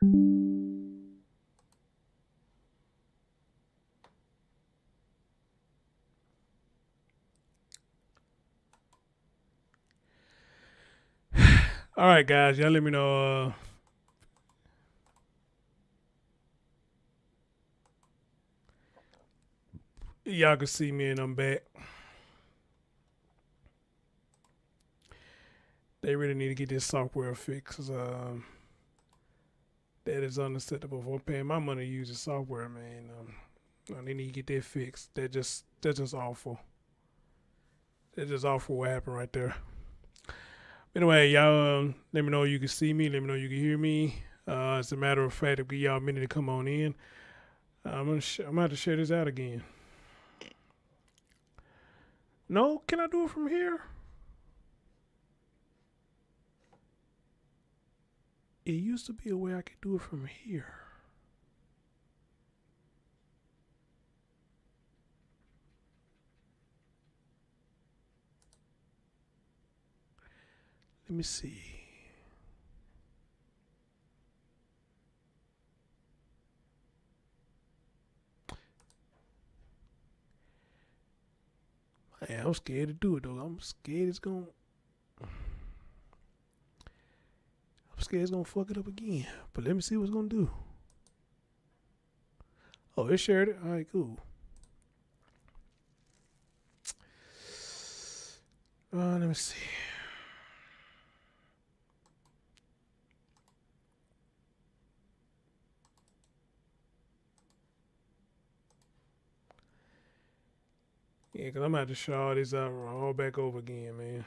All right, guys, y'all let me know. Y'all can see me and I'm back. They really need to get this software fixed. That is unacceptable. If I'm paying my money to use the software, man, they need to get that fixed. That's just awful. That's just awful what happened right there. Anyway, y'all, let me know you can see me. Let me know you can hear me. As a matter of fact, if y'all a minute to come on in, I'm gonna have to share this out again. No, can I do it from here? It used to be a way I could do it from here. Let me see. Man, I'm scared to do it though. I'm scared it's gonna fuck it up again. But let me see what's gonna do. Oh, it shared it. All right, cool. Let me see. Yeah, cause I'm gonna have to show all this out all back over again, man.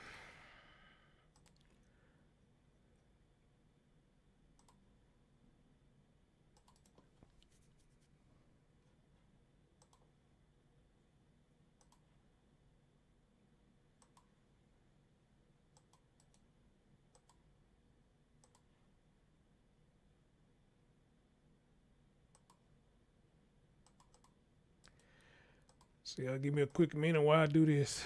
So y'all give me a quick minute while I do this.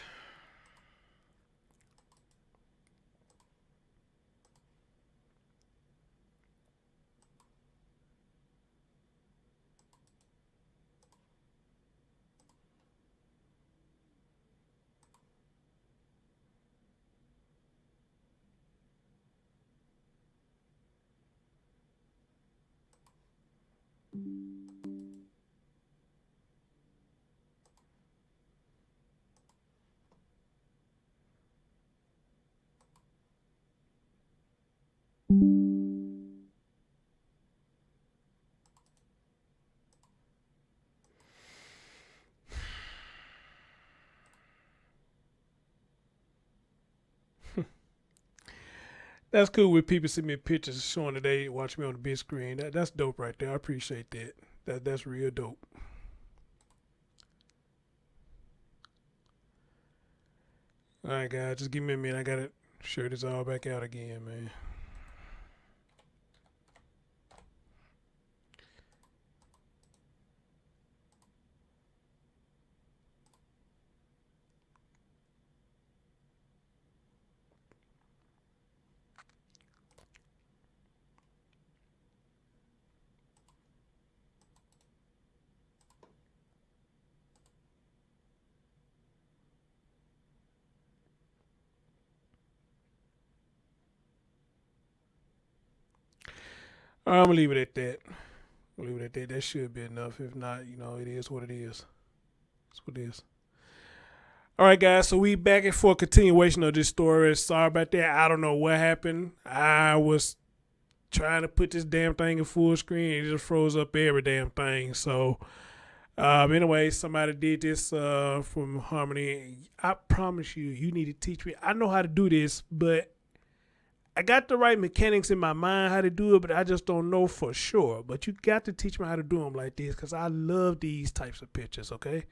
That's cool when people send me pictures showing that they watch me on the big screen. That's dope right there. I appreciate that. That's real dope. All right, guys, just give me a minute. I gotta share this all back out again, man. All right, I'm gonna leave it at that. I'll leave it at that. That should be enough. If not, it is what it is. It's what it is. All right, guys. So we back and for a continuation of this story. Sorry about that. I don't know what happened. I was trying to put this damn thing in full screen. It just froze up every damn thing. So, anyway, somebody did this from Harmony. I promise you, you need to teach me. I know how to do this, but I got the right mechanics in my mind how to do it, but I just don't know for sure. But you got to teach me how to do them like this because I love these types of pictures, okay?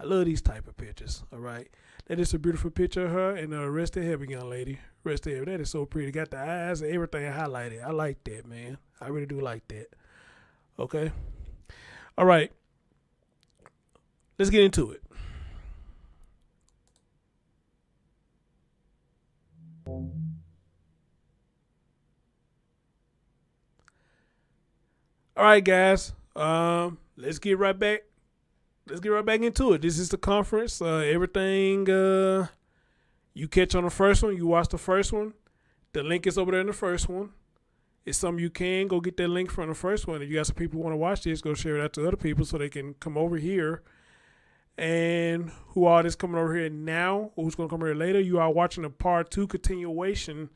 I love these type of pictures, all right? That is a beautiful picture of her and rest in heaven, young lady. Rest in heaven. That is so pretty. Got the eyes and everything highlighted. I like that, man. I really do like that. Okay? All right. Let's get into it. All right, guys. Let's get right back. Let's get right back into it. This is the conference. Everything you catch on the first one, you watch the first one. The link is over there in the first one. It's something you can go get that link from the first one. If you got some people who want to watch this, go share it out to other people so they can come over here. And who all is coming over here now, or who's going to come here later, you are watching a part 2 continuation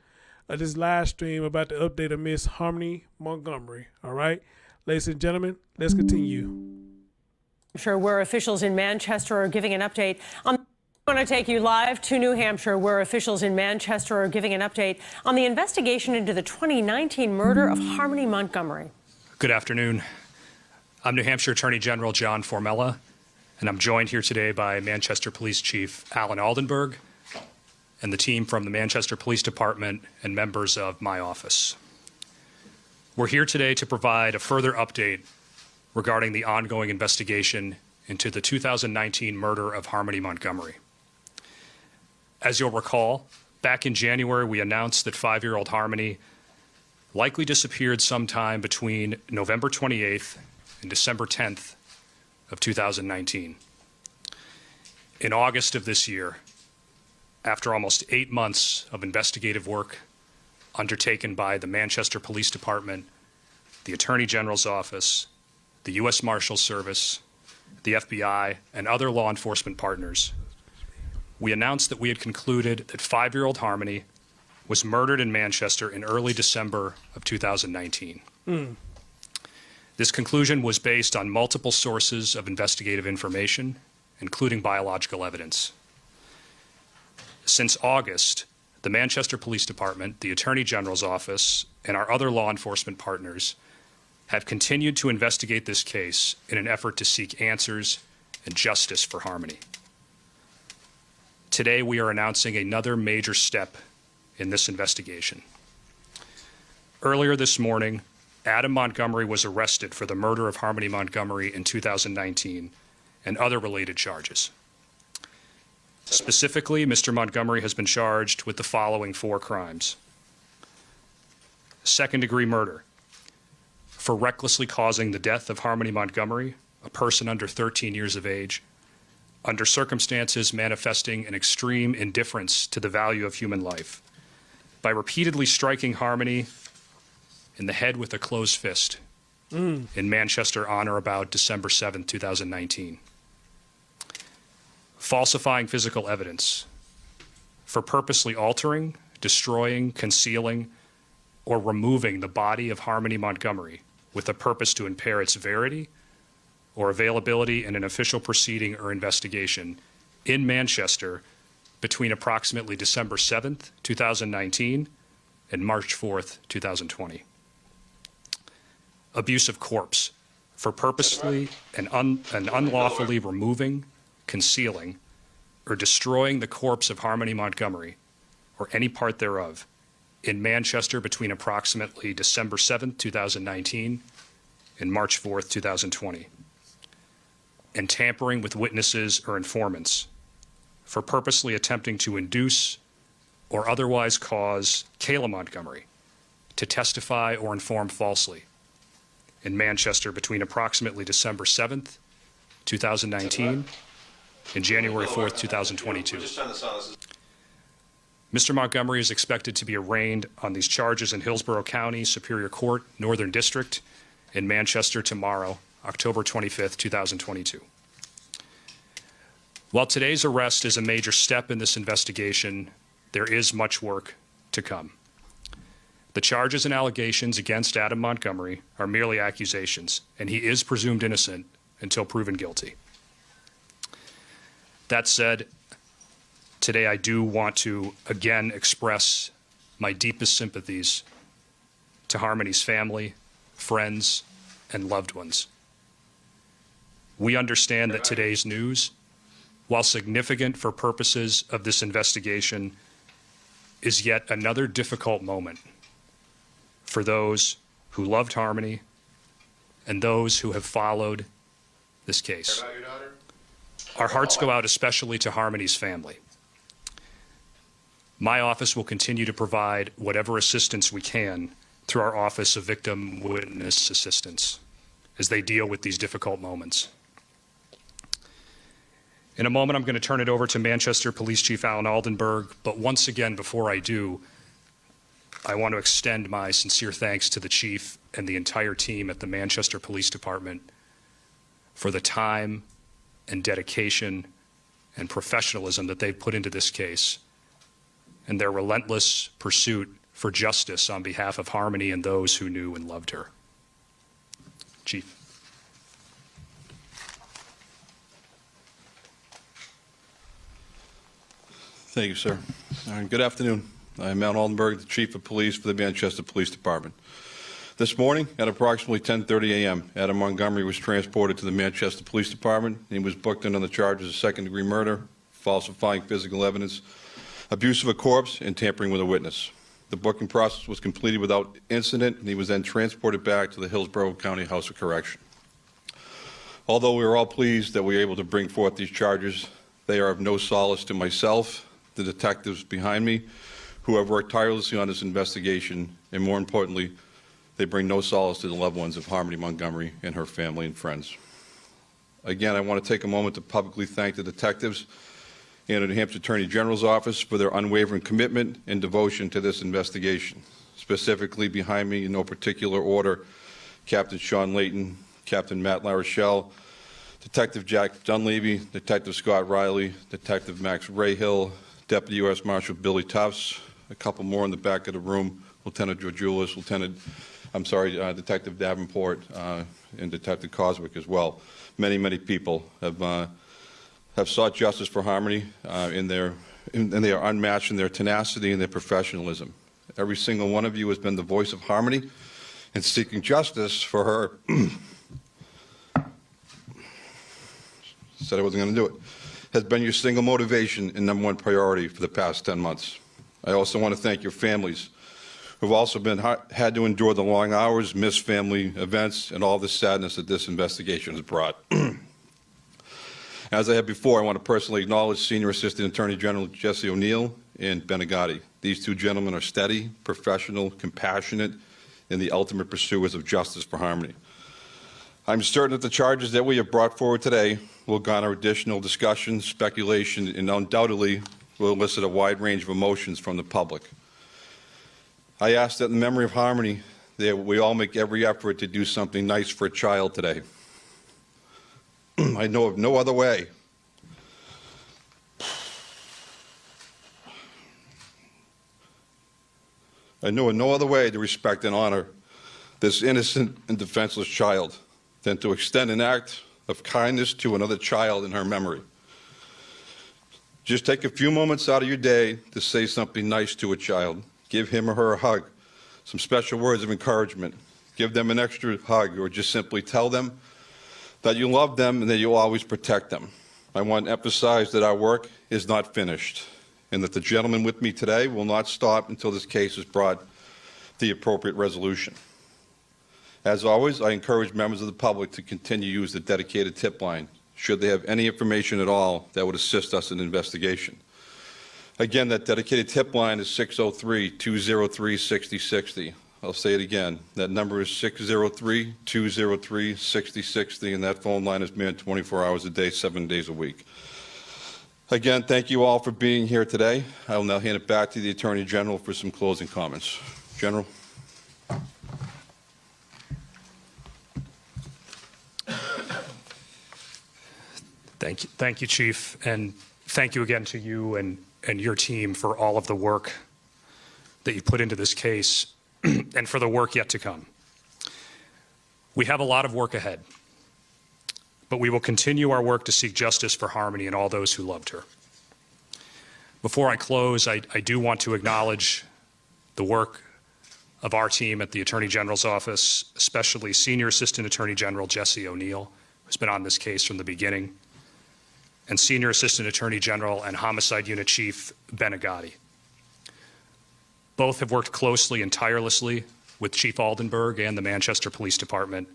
of this live stream about the update of Miss Harmony Montgomery. All right, ladies and gentlemen, let's continue. Where officials in Manchester are giving an update on. I'm going to take you live to New Hampshire, where officials in Manchester are giving an update on the investigation into the 2019 murder of Harmony Montgomery. Good afternoon. I'm New Hampshire Attorney General John Formella, and I'm joined here today by Manchester Police Chief Alan Aldenberg and the team from the Manchester Police Department and members of my office. We're here today to provide a further update regarding the ongoing investigation into the 2019 murder of Harmony Montgomery. As you'll recall, back in January, we announced that 5-year-old Harmony likely disappeared sometime between November 28th and December 10th of 2019. In August of this year, after almost 8 months of investigative work undertaken by the Manchester Police Department, the Attorney General's Office, the U.S. Marshals Service, the FBI, and other law enforcement partners, we announced that we had concluded that 5-year-old Harmony was murdered in Manchester in early December of 2019. This conclusion was based on multiple sources of investigative information, including biological evidence. Since August, the Manchester Police Department, the Attorney General's Office, and our other law enforcement partners have continued to investigate this case in an effort to seek answers and justice for Harmony. Today, we are announcing another major step in this investigation. Earlier this morning, Adam Montgomery was arrested for the murder of Harmony Montgomery in 2019 and other related charges. Specifically, Mr. Montgomery has been charged with the following 4 crimes. Second-degree murder for recklessly causing the death of Harmony Montgomery, a person under 13 years of age, under circumstances manifesting an extreme indifference to the value of human life, by repeatedly striking Harmony in the head with a closed fist in Manchester on or about December 7, 2019. Falsifying physical evidence for purposely altering, destroying, concealing, or removing the body of Harmony Montgomery with the purpose to impair its verity or availability in an official proceeding or investigation in Manchester between approximately December 7th, 2019 and March 4th, 2020. Abuse of corpse for purposely and unlawfully removing, concealing, or destroying the corpse of Harmony Montgomery or any part thereof in Manchester between approximately December 7th, 2019 and March 4th, 2020. And tampering with witnesses or informants for purposely attempting to induce or otherwise cause Kayla Montgomery to testify or inform falsely in Manchester between approximately December 7th, 2019 and January 4th, 2022. Mr. Montgomery is expected to be arraigned on these charges in Hillsborough County Superior Court, Northern District in Manchester tomorrow, October 25th, 2022. While today's arrest is a major step in this investigation, there is much work to come. The charges and allegations against Adam Montgomery are merely accusations, and he is presumed innocent until proven guilty. That said, today I do want to again express my deepest sympathies to Harmony's family, friends, and loved ones. We understand that today's news, while significant for purposes of this investigation, is yet another difficult moment for those who loved Harmony and those who have followed this case. Our hearts go out especially to Harmony's family. My office will continue to provide whatever assistance we can through our Office of Victim Witness Assistance. as they deal with these difficult moments. In a moment, I'm going to turn it over to Manchester Police Chief Alan Aldenberg, but once again, before I do, I want to extend my sincere thanks to the Chief and the entire team at the Manchester Police Department for the time and dedication and professionalism that they've put into this case and their relentless pursuit for justice on behalf of Harmony and those who knew and loved her. Chief. Thank you, sir. Good afternoon. I'm Alan Aldenberg, the Chief of Police for the Manchester Police Department. This morning, at approximately 10:30 a.m., Adam Montgomery was transported to the Manchester Police Department. He was booked in on the charges of second-degree murder, falsifying physical evidence, abuse of a corpse, and tampering with a witness. The booking process was completed without incident, and he was then transported back to the Hillsborough County House of Correction. Although we are all pleased that we were able to bring forth these charges, they are of no solace to myself, the detectives behind me, who have worked tirelessly on this investigation, and more importantly, they bring no solace to the loved ones of Harmony Montgomery and her family and friends. Again, I want to take a moment to publicly thank the detectives and the New Hampshire Attorney General's Office for their unwavering commitment and devotion to this investigation. Specifically behind me, in no particular order, Captain Sean Layton, Captain Matt LaRochelle, Detective Jack Dunleavy, Detective Scott Riley, Detective Max Rayhill, Deputy U.S. Marshal Billy Tufts, a couple more in the back of the room, Lieutenant Georgioulis, Detective Davenport, and Detective Coswick as well. Many, many people have sought justice for Harmony, and they are unmatched in their tenacity and their professionalism. Every single one of you has been the voice of Harmony in seeking justice for her. Said I wasn't going to do it. Has been your single motivation and number one priority for the past 10 months. I also want to thank your families, who've also had to endure the long hours, missed family events, and all the sadness that this investigation has brought. As I have before, I want to personally acknowledge Senior Assistant Attorney General Jesse O'Neill and Benegatti. These two gentlemen are steady, professional, compassionate, and the ultimate pursuers of justice for Harmony. I'm certain that the charges that we have brought forward today will garner additional discussion, speculation, and undoubtedly will elicit a wide range of emotions from the public. I ask that in the memory of Harmony, that we all make every effort to do something nice for a child today. I know of no other way. I know of no other way to respect and honor this innocent and defenseless child than to extend an act of kindness to another child in her memory. Just take a few moments out of your day to say something nice to a child. Give him or her a hug, some special words of encouragement. Give them an extra hug, or just simply tell them that you love them and that you'll always protect them. I want to emphasize that our work is not finished, and that the gentleman with me today will not stop until this case is brought to the appropriate resolution. As always, I encourage members of the public to continue to use the dedicated tip line, should they have any information at all that would assist us in the investigation. Again, that dedicated tip line is 603-203-6060. I'll say it again. That number is 603-203-6060, and that phone line is manned 24 hours a day, 7 days a week. Again, thank you all for being here today. I will now hand it back to the Attorney General for some closing comments. General. Thank you, Chief, and thank you again to you and your team for all of the work that you put into this case and for the work yet to come. We have a lot of work ahead, but we will continue our work to seek justice for Harmony and all those who loved her. Before I close, I do want to acknowledge the work of our team at the Attorney General's Office, especially Senior Assistant Attorney General Jesse O'Neill, who's been on this case from the beginning, and Senior Assistant Attorney General and Homicide Unit Chief Benegatti. Both have worked closely and tirelessly with Chief Aldenberg and the Manchester Police Department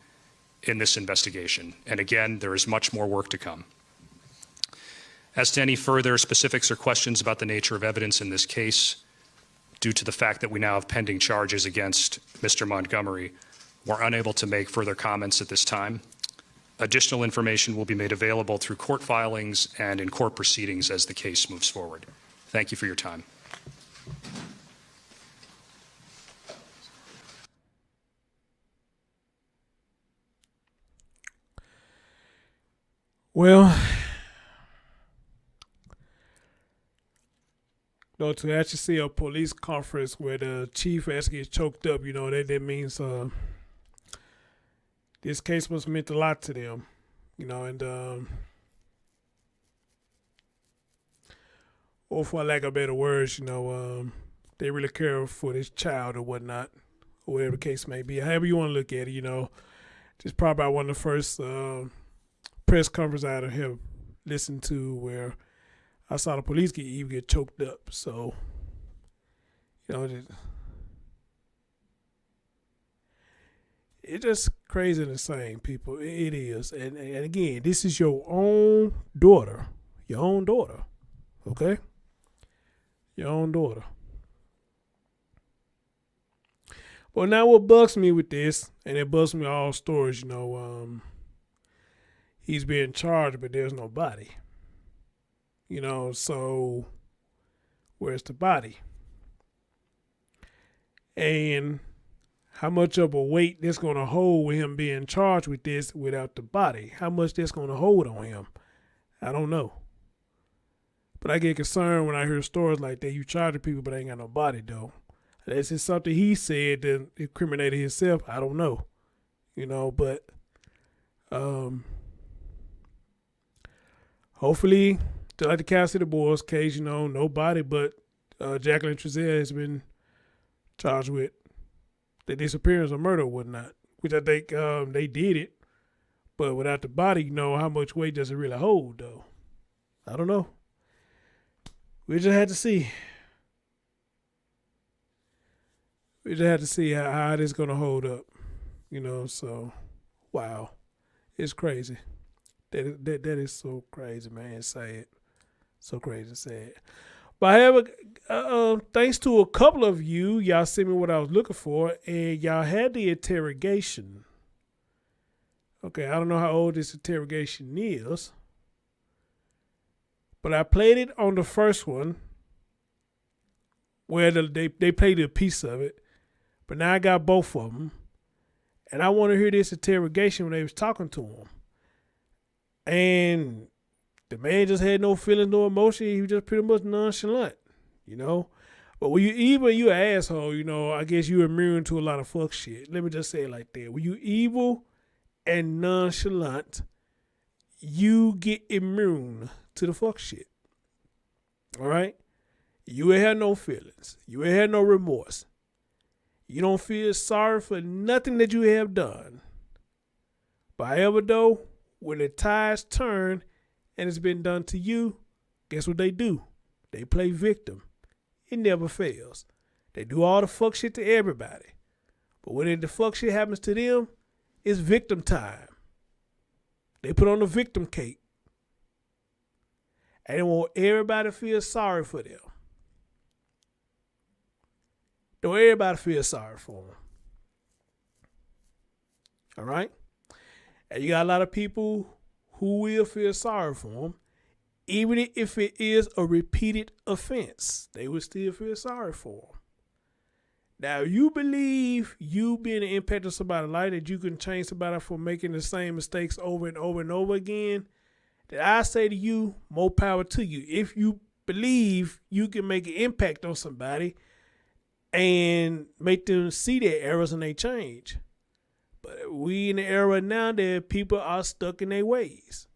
in this investigation. And again, there is much more work to come. As to any further specifics or questions about the nature of evidence in this case, due to the fact that we now have pending charges against Mr. Montgomery, We're unable to make further comments at this time. Additional information will be made available through court filings and in court proceedings as the case moves forward. Thank you for your time. Well, to actually see a police conference where the chief actually gets choked up, that means this case must have meant a lot to them, and or for lack of better words, they really care for this child or whatnot, or whatever the case may be. However you want to look at it, this is probably one of the first press conferences I have listened to where I saw the police even get choked up. So, it's just crazy and insane, people. It is. And again, this is your own daughter. Your own daughter. Okay? Your own daughter. Well, now what bugs me with this, and it bugs me all stories, he's being charged, but there's no body. So where's the body? And how much of a weight that's going to hold with him being charged with this without the body? How much that's going to hold on him? I don't know. But I get concerned when I hear stories like that. You charge people, but ain't got no body, though. Unless it's something he said that incriminated himself. I don't know. But hopefully, just like the Cal City Boys case, nobody but Jacqueline Trezell has been charged with the disappearance or murder or whatnot, which I think they did it. But without the body, how much weight does it really hold, though? I don't know. We just had to see. We just had to see how this going to hold up, so, wow. It's crazy. That is so crazy, man. Sad. So crazy and sad. But however, thanks to a couple of you, y'all sent me what I was looking for, and y'all had the interrogation. Okay, I don't know how old this interrogation is, but I played it on the first one, where they played a piece of it, but now I got both of them, and I want to hear this interrogation when they was talking to him. And the man just had no feelings, no emotion. He was just pretty much nonchalant, But when you an asshole, I guess you're immune to a lot of fuck shit. Let me just say it like that. When you evil and nonchalant, you get immune to the fuck shit. All right? You ain't had no feelings. You ain't had no remorse. You don't feel sorry for nothing that you have done. But however, though, when the tides turn and it's been done to you, guess what they do? They play victim. It never fails. They do all the fuck shit to everybody. But when the fuck shit happens to them, it's victim time. They put on the victim cape. And they want everybody to feel sorry for them. Don't everybody feel sorry for them. All right? And you got a lot of people who will feel sorry for them. Even if it is a repeated offense, they will still feel sorry for them. Now, you believe you being an impact on somebody's life, that you can change somebody from making the same mistakes over and over and over again, then I say to you, more power to you. If you believe you can make an impact on somebody and make them see their errors and they change. But we in the era now that people are stuck in their ways.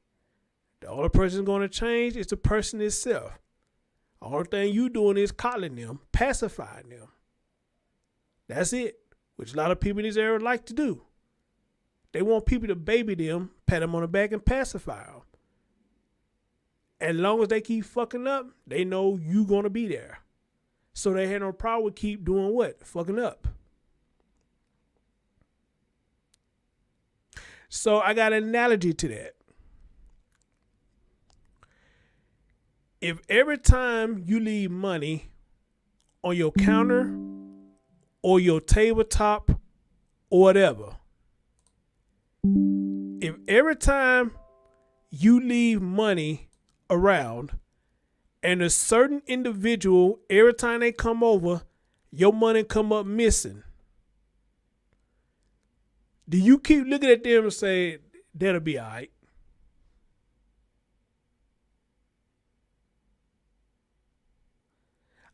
The only person going to change is the person itself. The only thing you doing is calling them, pacifying them. That's it, which a lot of people in this era like to do. They want people to baby them, pat them on the back, and pacify them. As long as they keep fucking up, they know you going to be there. So they had no problem with keep doing what? Fucking up. So I got an analogy to that. If every time you leave money on your counter or your tabletop or whatever, if every time you leave money around and a certain individual, every time they come over, your money come up missing, do you keep looking at them and say, that'll be all right?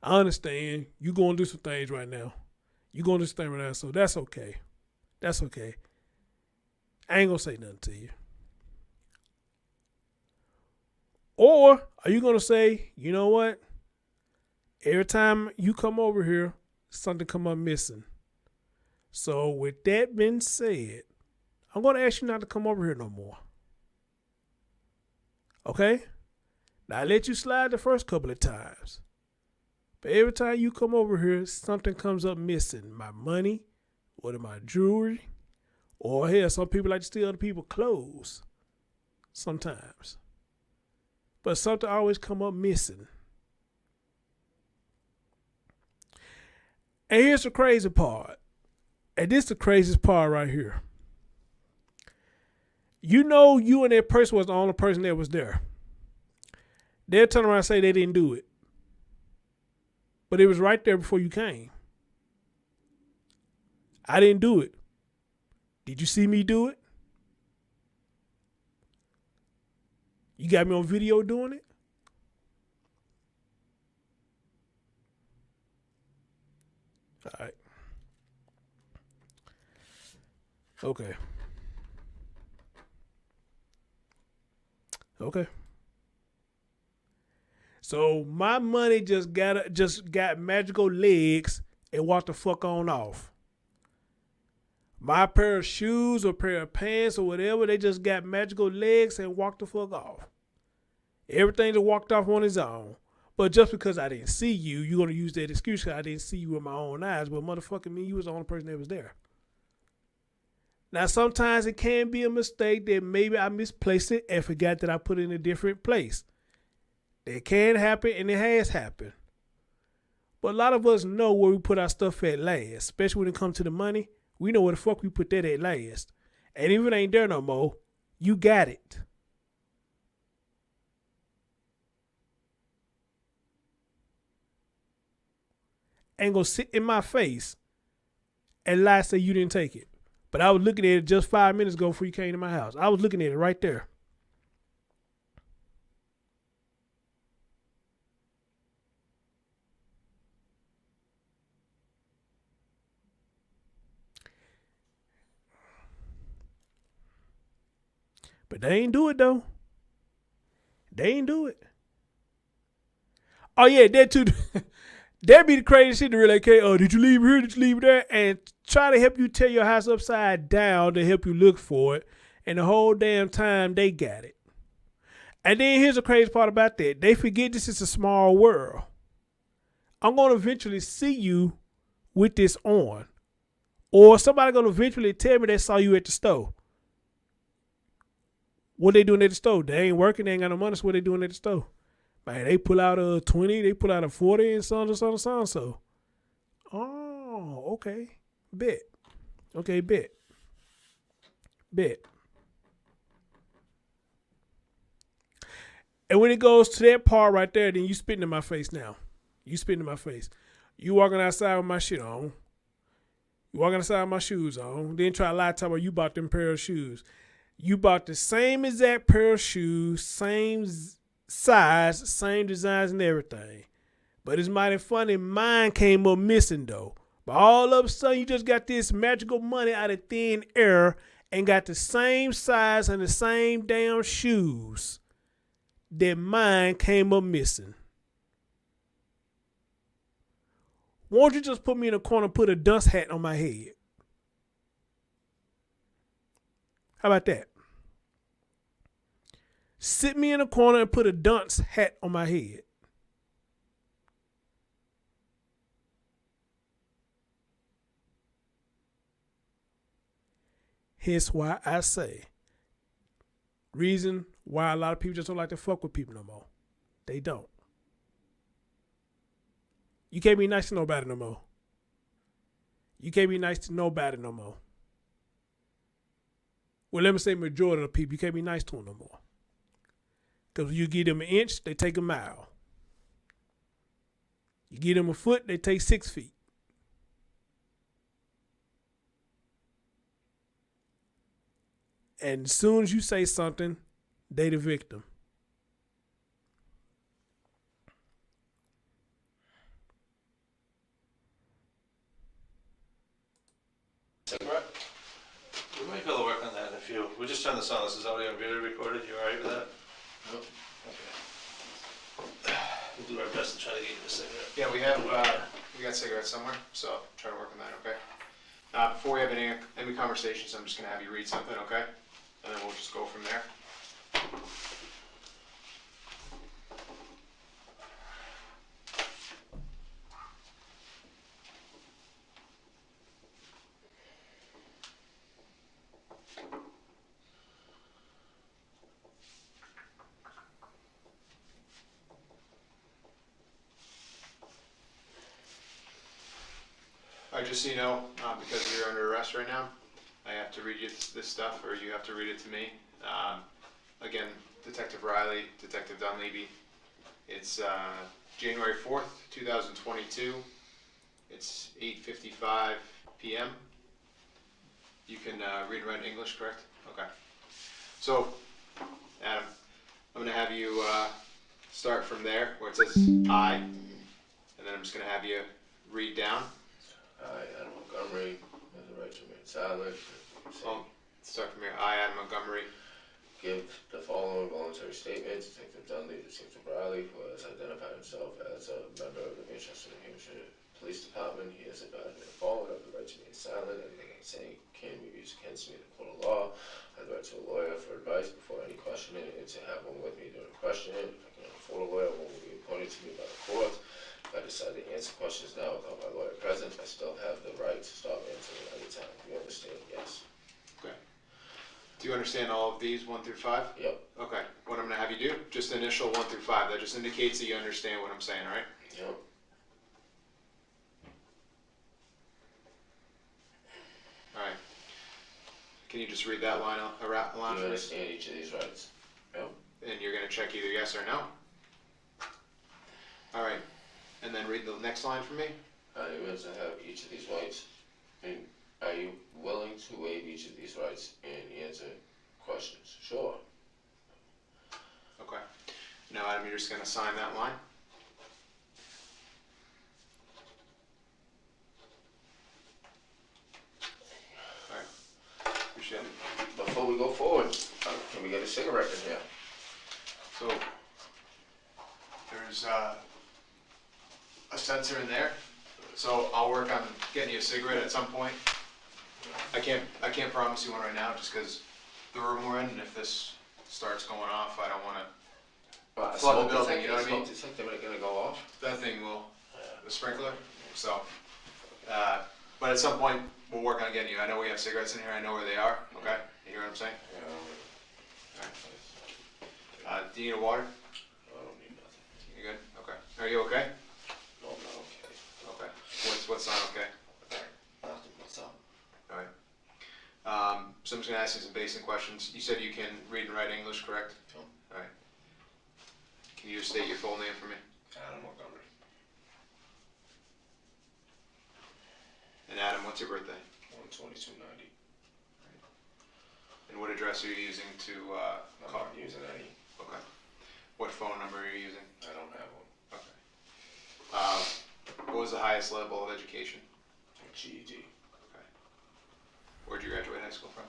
I understand you going to do some things right now. You going to do some things right now, so that's okay. That's okay. I ain't going to say nothing to you. Or are you going to say, you know what? Every time you come over here, something come up missing. So with that being said, I'm going to ask you not to come over here no more. Okay? Now I let you slide the first couple of times. But every time you come over here, something comes up missing. My money, or my jewelry, or hell, some people like to steal other people's clothes. Sometimes. But something always come up missing. And here's the crazy part. And this is the craziest part right here. You know you and that person was the only person that was there. They'll turn around and say they didn't do it. But it was right there before you came. I didn't do it. Did you see me do it? You got me on video doing it? All right. Okay. Okay. So my money just got magical legs and walked the fuck on off. My pair of shoes or pair of pants or whatever, they just got magical legs and walked the fuck off. Everything just walked off on its own. But just because I didn't see you, you're going to use that excuse because I didn't see you with my own eyes. But motherfucking me, you was the only person that was there. Now, sometimes it can be a mistake that maybe I misplaced it and forgot that I put it in a different place. It can happen, and it has happened. But a lot of us know where we put our stuff at last, especially when it comes to the money. We know where the fuck we put that at last. And if it ain't there no more, you got it. Ain't gonna sit in my face and lie, say you didn't take it. But I was looking at it just 5 minutes ago before you came to my house. I was looking at it right there. But they ain't do it though. They ain't do it. Oh yeah, that too. That'd be the crazy shit to really care. Oh, did you leave here? Did you leave there? And try to help you tear your house upside down to help you look for it. And the whole damn time they got it. And then here's the crazy part about that. They forget this is a small world. I'm going to eventually see you with this on. Or somebody going to eventually tell me they saw you at the store. What they doing at the store? They ain't working. They ain't got no money. So what they doing at the store? Man, they pull out a 20. They pull out a 40 and so. Oh, okay. Bet. Okay, bet. And when it goes to that part right there, then you spitting in my face now. You spitting in my face. You walking outside with my shit on. You walking outside with my shoes on. Then try to lie to me you bought them pair of shoes. You bought the same exact pair of shoes, same size, same designs and everything. But it's mighty funny, mine came up missing though. But all of a sudden you just got this magical money out of thin air and got the same size and the same damn shoes that mine came up missing. Won't you just put me in a corner and put a dunce hat on my head? How about that? Sit me in a corner and put a dunce hat on my head. Hence why I say, reason why a lot of people just don't like to fuck with people no more. They don't. You can't be nice to nobody no more. You can't be nice to nobody no more. Well, let me say majority of the people, you can't be nice to them no more. Because you give them an inch, they take a mile. You give them a foot, they take 6 feet. And as soon as you say something, they the victim. Cigarette? We might be able to work on that in a few. We just turned this on. This is audio and video recorded. You alright with that? Nope. Okay. We'll do our best to try to get you a cigarette. Yeah, we got cigarettes somewhere, so try to work on that, okay? Before we have any conversations, I'm just gonna have you read something, okay? And then we'll just go from there. All right, just so you know, because you're under arrest right now, I have to read you this stuff, or you have to read it to me. Again, Detective Riley, Detective Dunleavy. It's January 4th, 2022. It's 8:55 p.m. You can read and write English, correct? Okay. So, Adam, I'm going to have you start from there, where it says I, and then I'm just going to have you read down. I, Adam Montgomery, have the right to remain silent. Well, start from here. I, Adam Montgomery, Give the following voluntary statement. Detective Dunleavy, Detective Riley, who has identified himself as a member of the Manchester, New Hampshire Police Department. He has advised me the following: I have the right to remain silent. Anything I say can be used against me in the court of law. I have the right to a lawyer for advice before any questioning, and to have one with me during questioning. If I cannot afford a lawyer, one will be appointed to me by the court. If I decide to answer questions now without my lawyer present, I still have the right to stop answering at any time. Do you understand? Yes. okay. Do you understand all of these, 1 through 5? Yep. Okay. What I'm going to have you do, just initial 1 through 5. That just indicates that you understand what I'm saying, all right? Yep. All right. Can you just read that line Do for you me? understand each of these rights? Yep. And you're going to check either yes or no? All right. And then read the next line for me. Are you willing to have each of these rights? And are you willing to waive each of these rights and answer questions? Sure. Okay. Now, Adam, you're just going to sign that line. All right. Appreciate it. Before we go forward, can we get a cigarette in here? So, there's a sensor in there. So I'll work on getting you a cigarette at some point. I can't promise you one right now, just because the room we're in, and if this starts going off, I don't want to flood the building. You know what I mean? Smoke detector ain't gonna go off. That thing will, the sprinkler. So, but at some point we'll work on getting you. I know we have cigarettes in here. I know where they are. Okay, you hear what I'm saying? Yeah. Do you need a water? I don't need nothing. You good? Okay. Are you okay? No, I'm not okay. Okay. What's not okay? Nothing. What's up? All right. So I'm just gonna ask you some basic questions. You said you can read and write English, correct? Yep. All right. Can you just state your full name for me? Adam Montgomery. And Adam, what's your birthday? 12290. And what address are you using to I'm call? not using any. Okay. What phone number are you using? I don't have one. Okay. What was the highest level of education? GED. Okay. Where'd you graduate high school from?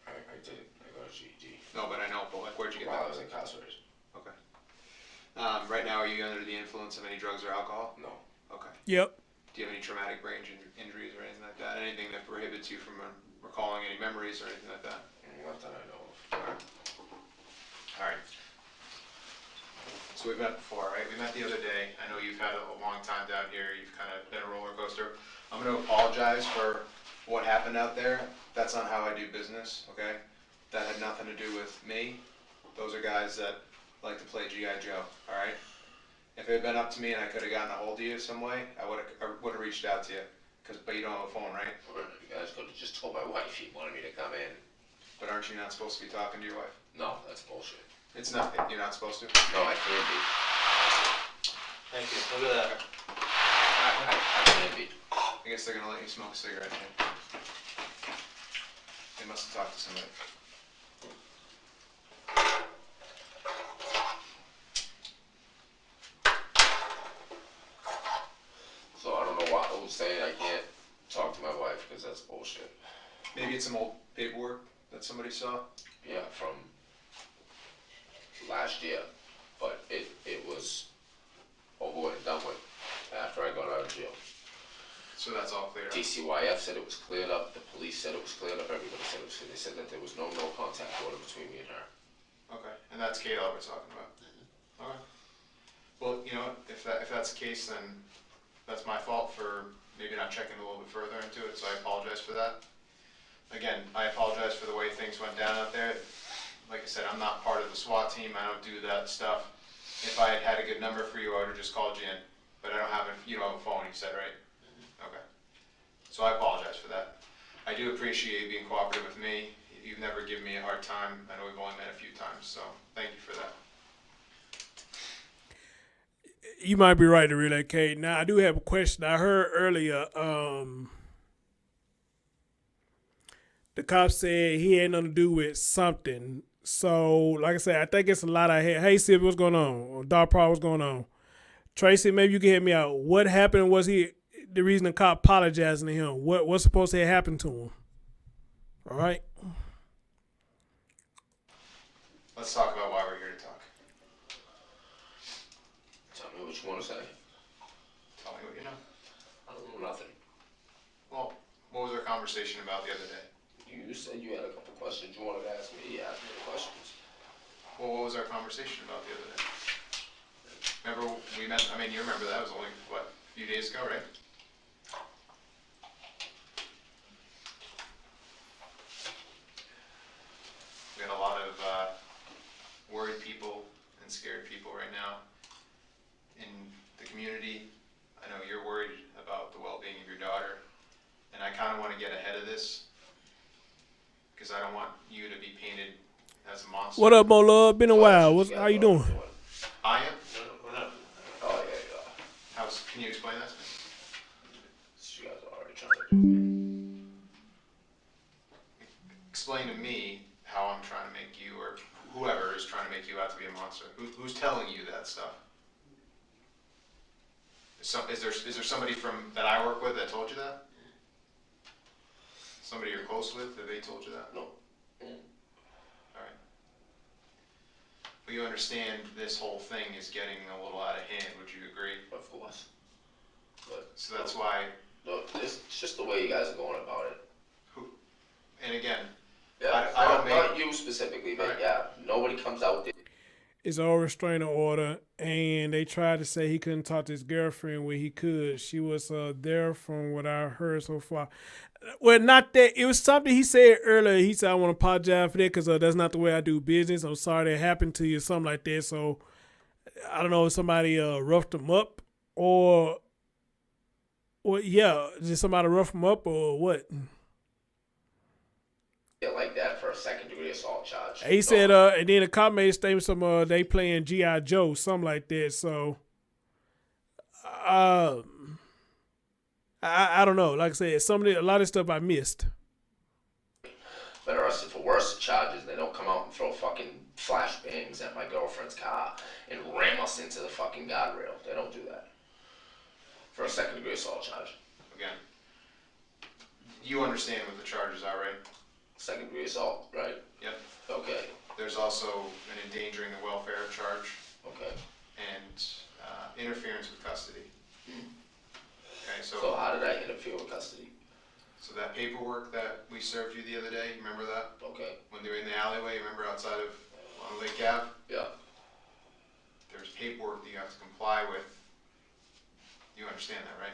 I did it. I got a GED. No, but I know, but like, where'd you get While I that? was incarcerated. Okay. Right now, are you under the influence of any drugs or alcohol? No. Okay. Yep. Do you have any traumatic brain injuries or anything like that? Anything that prohibits you from recalling any memories or anything like that? Not that I know of. All right. So we've met before, right? We met the other day. I know you've had a long time down here. You've kind of been a roller coaster. I'm going to apologize for what happened out there. That's not how I do business, okay? That had nothing to do with me. Those are guys that like to play G.I. Joe, all right? If it had been up to me and I could have gotten a hold of you some way, I would have reached out to you. But you don't have a phone, right? You guys could have just told my wife you wanted me to come in. But aren't you not supposed to be talking to your wife? No, that's bullshit. It's not. You're not supposed to. No, I can't be. Thank you. Look at that. I can't be. I guess they're gonna let you smoke a cigarette. Here. They must have talked to somebody. So I don't know why I was saying I can't talk to my wife because that's bullshit. Maybe it's some old paperwork that somebody saw. Yeah, from last year, but it was over and done with after I got out of jail. So that's all clear. DCYF said it was cleared up, the police said it was cleared up, everybody said it was, they said that there was no contact order between me and her. Okay, and that's Kayla we're talking about. Okay. Well, you know what? If that's the case, then that's my fault for maybe not checking a little bit further into it. So I apologize for that. Again, I apologize for the way things went down out there. Like I said, I'm not part of the SWAT team. I don't do that stuff. If I had had a good number for you, I would have just called you in. But I don't have you don't have a phone. You said, right? Okay. So I apologize for that. I do appreciate you being cooperative with me. You've never given me a hard time. I know we've only met a few times, so thank you for that. You might be right to relocate. Now, I do have a question. I heard earlier the cop said he had nothing to do with something. So, like I said, I think it's a lot I had. Hey, Sid, what's going on? Dog Pro, what's going on? Tracy, maybe you can help me out. What happened? Was he the reason the cop apologizing to him? What's supposed to have happened to him? All right. Let's talk about why we're here to talk. Tell me what you want to say. Tell me what you know. I don't know nothing. Well, what was our conversation about the other day? You said you had a couple questions you wanted to ask me. You asked me the questions. Well, what was our conversation about the other day? Remember we met, I mean, you remember that was only, what, a few days ago, right? We got a lot of worried people and scared people right now in the community. I know you're worried about the well-being of your daughter, and I kind of want to get ahead of this because I don't want you to be painted as a monster. What up, Mo Love? Been a while. How you doing? I am? What up? Oh, yeah. Can you explain that to me? You guys are already trying to do me. Explain to me how I'm trying to make you, or whoever is trying to make you out to be a monster. Who's telling you that stuff? Is there somebody that I work with that told you that? Somebody you're close with, have they told you that? No. Alright. But you understand this whole thing is getting a little out of hand, would you agree? Of course. But So that's why, look, it's just the way you guys are going about it. and again, Yeah, I don't not you specifically, but Right. yeah, nobody comes out there. It's a restraining order, and they tried to say he couldn't talk to his girlfriend when he could. She was there from what I heard so far. Well, not that. It was something he said earlier. He said, I want to apologize for that because that's not the way I do business. I'm sorry that happened to you, something like that. So, I don't know if somebody roughed him up or yeah, did somebody rough him up or what? Like that for a second-degree assault charge. He said, and then the cop made a statement, they playing G.I. Joe, something like that. So, I don't know. Like I said, a lot of stuff I missed. Been arrested for worse charges. They don't come out and throw fucking flashbangs at my girlfriend's car and ram us into the fucking guardrail. They don't do that. For a second-degree assault charge. again, you understand what the charges are, right? Second-degree assault, right? Yep. Okay. There's also an endangering the welfare charge Okay. and interference with custody. Okay, So how did I interfere with custody? So that paperwork that we served you the other day, you remember that? Okay. When they were in the alleyway, remember outside of on Lake Ave? Yeah. There's paperwork that you have to comply with. You understand that, right?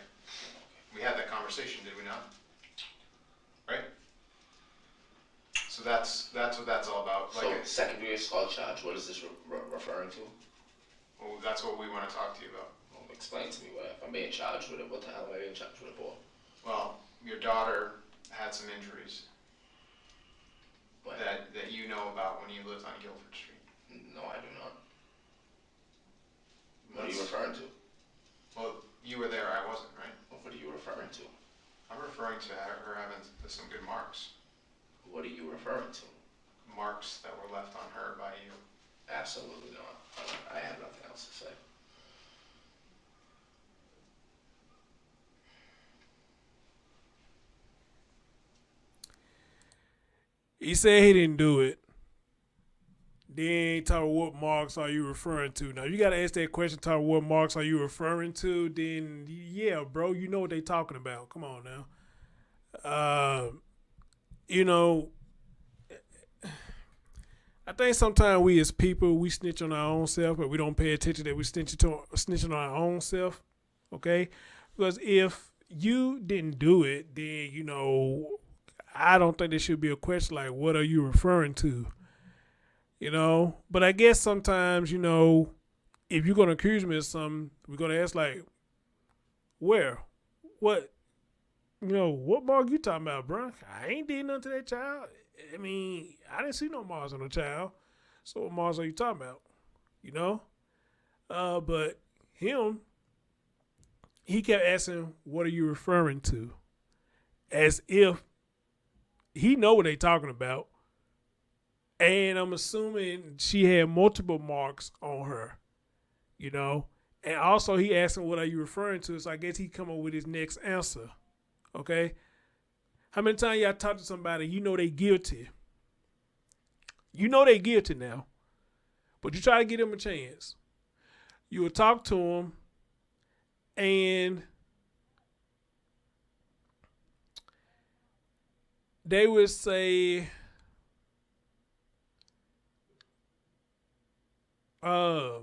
We had that conversation, did we not? Right? So that's what that's all about. So second-degree assault charge, what is this referring to? Well, that's what we want to talk to you about. Well, explain to me what if I'm being charged with it. What the hell am I being charged with it for? Well, your daughter had some injuries What? that you know about when you lived on Guilford Street. No, I do not. What are you referring to? Well, you were there, I wasn't, right? What are you referring to? I'm referring to her having some good marks. What are you referring to? Marks that were left on her by you. Absolutely not. I have nothing else to say. He said he didn't do it. Then talk about what marks are you referring to. Now, you got to ask that question, talk about what marks are you referring to. Then, yeah, bro, you know what they talking about. Come on now. You know, I think sometimes we as people, we snitch on our own self, but we don't pay attention that we snitching on our own self, okay? Because if you didn't do it, then, you know, I don't think there should be a question like, what are you referring to? You know? But I guess sometimes, you know, if you're going to accuse me of something, we're going to ask like, where? What? You know, what mark you talking about, bro? I ain't did nothing to that child. I mean, I didn't see no marks on the child. So what marks are you talking about? You know? But him, he kept asking, what are you referring to? As if he know what they talking about. And I'm assuming she had multiple marks on her. You know? And also he asked him, what are you referring to? So I guess he come up with his next answer. Okay? How many times y'all talk to somebody, you know they guilty. You know they guilty now. But you try to give them a chance. You will talk to them and they would say, I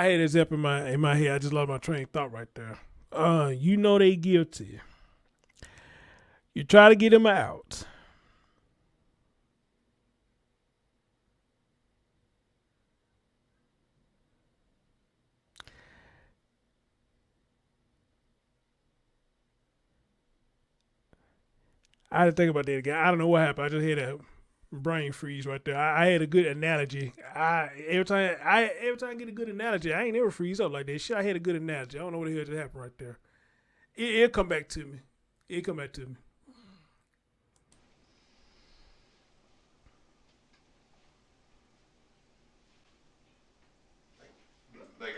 had this up in my head. I just lost my train of thought right there. You know they guilty. You try to get them out. I had to think about that again. I don't know what happened. I just had a brain freeze right there. I had a good analogy. Every time I get a good analogy, I ain't never freeze up like that. Shit, I had a good analogy. I don't know what the hell just happened right there. It'll come back to me. It'll come back to me. Like,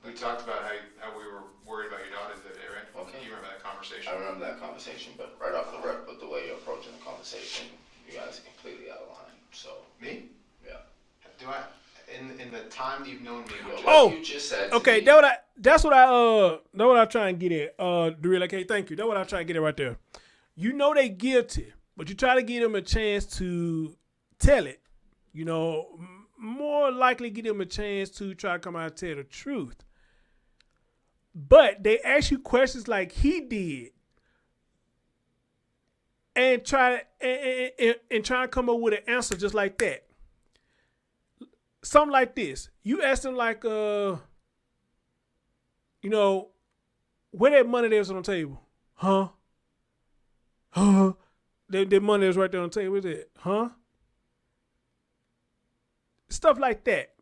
we talked about how we were worried about your daughter the other day, right? Okay. You remember that conversation? I remember that conversation, but right off the rip, with the way you're approaching the conversation, you guys are completely out of line. So, Me? yeah. Do I? In the time that you've known me, which Oh, you just said to okay, me, that's what I trying to get at. Darrell, okay, thank you. That's what I trying to get at right there. You know they guilty, but you try to give them a chance to tell it. You know, more likely give them a chance to try to come out and tell the truth. But they ask you questions like he did, and try to come up with an answer just like that. Something like this. You ask them like, you know, where that money that was on the table? Huh? Huh? That money that was right there on the table. Where's it? Huh? Stuff like that.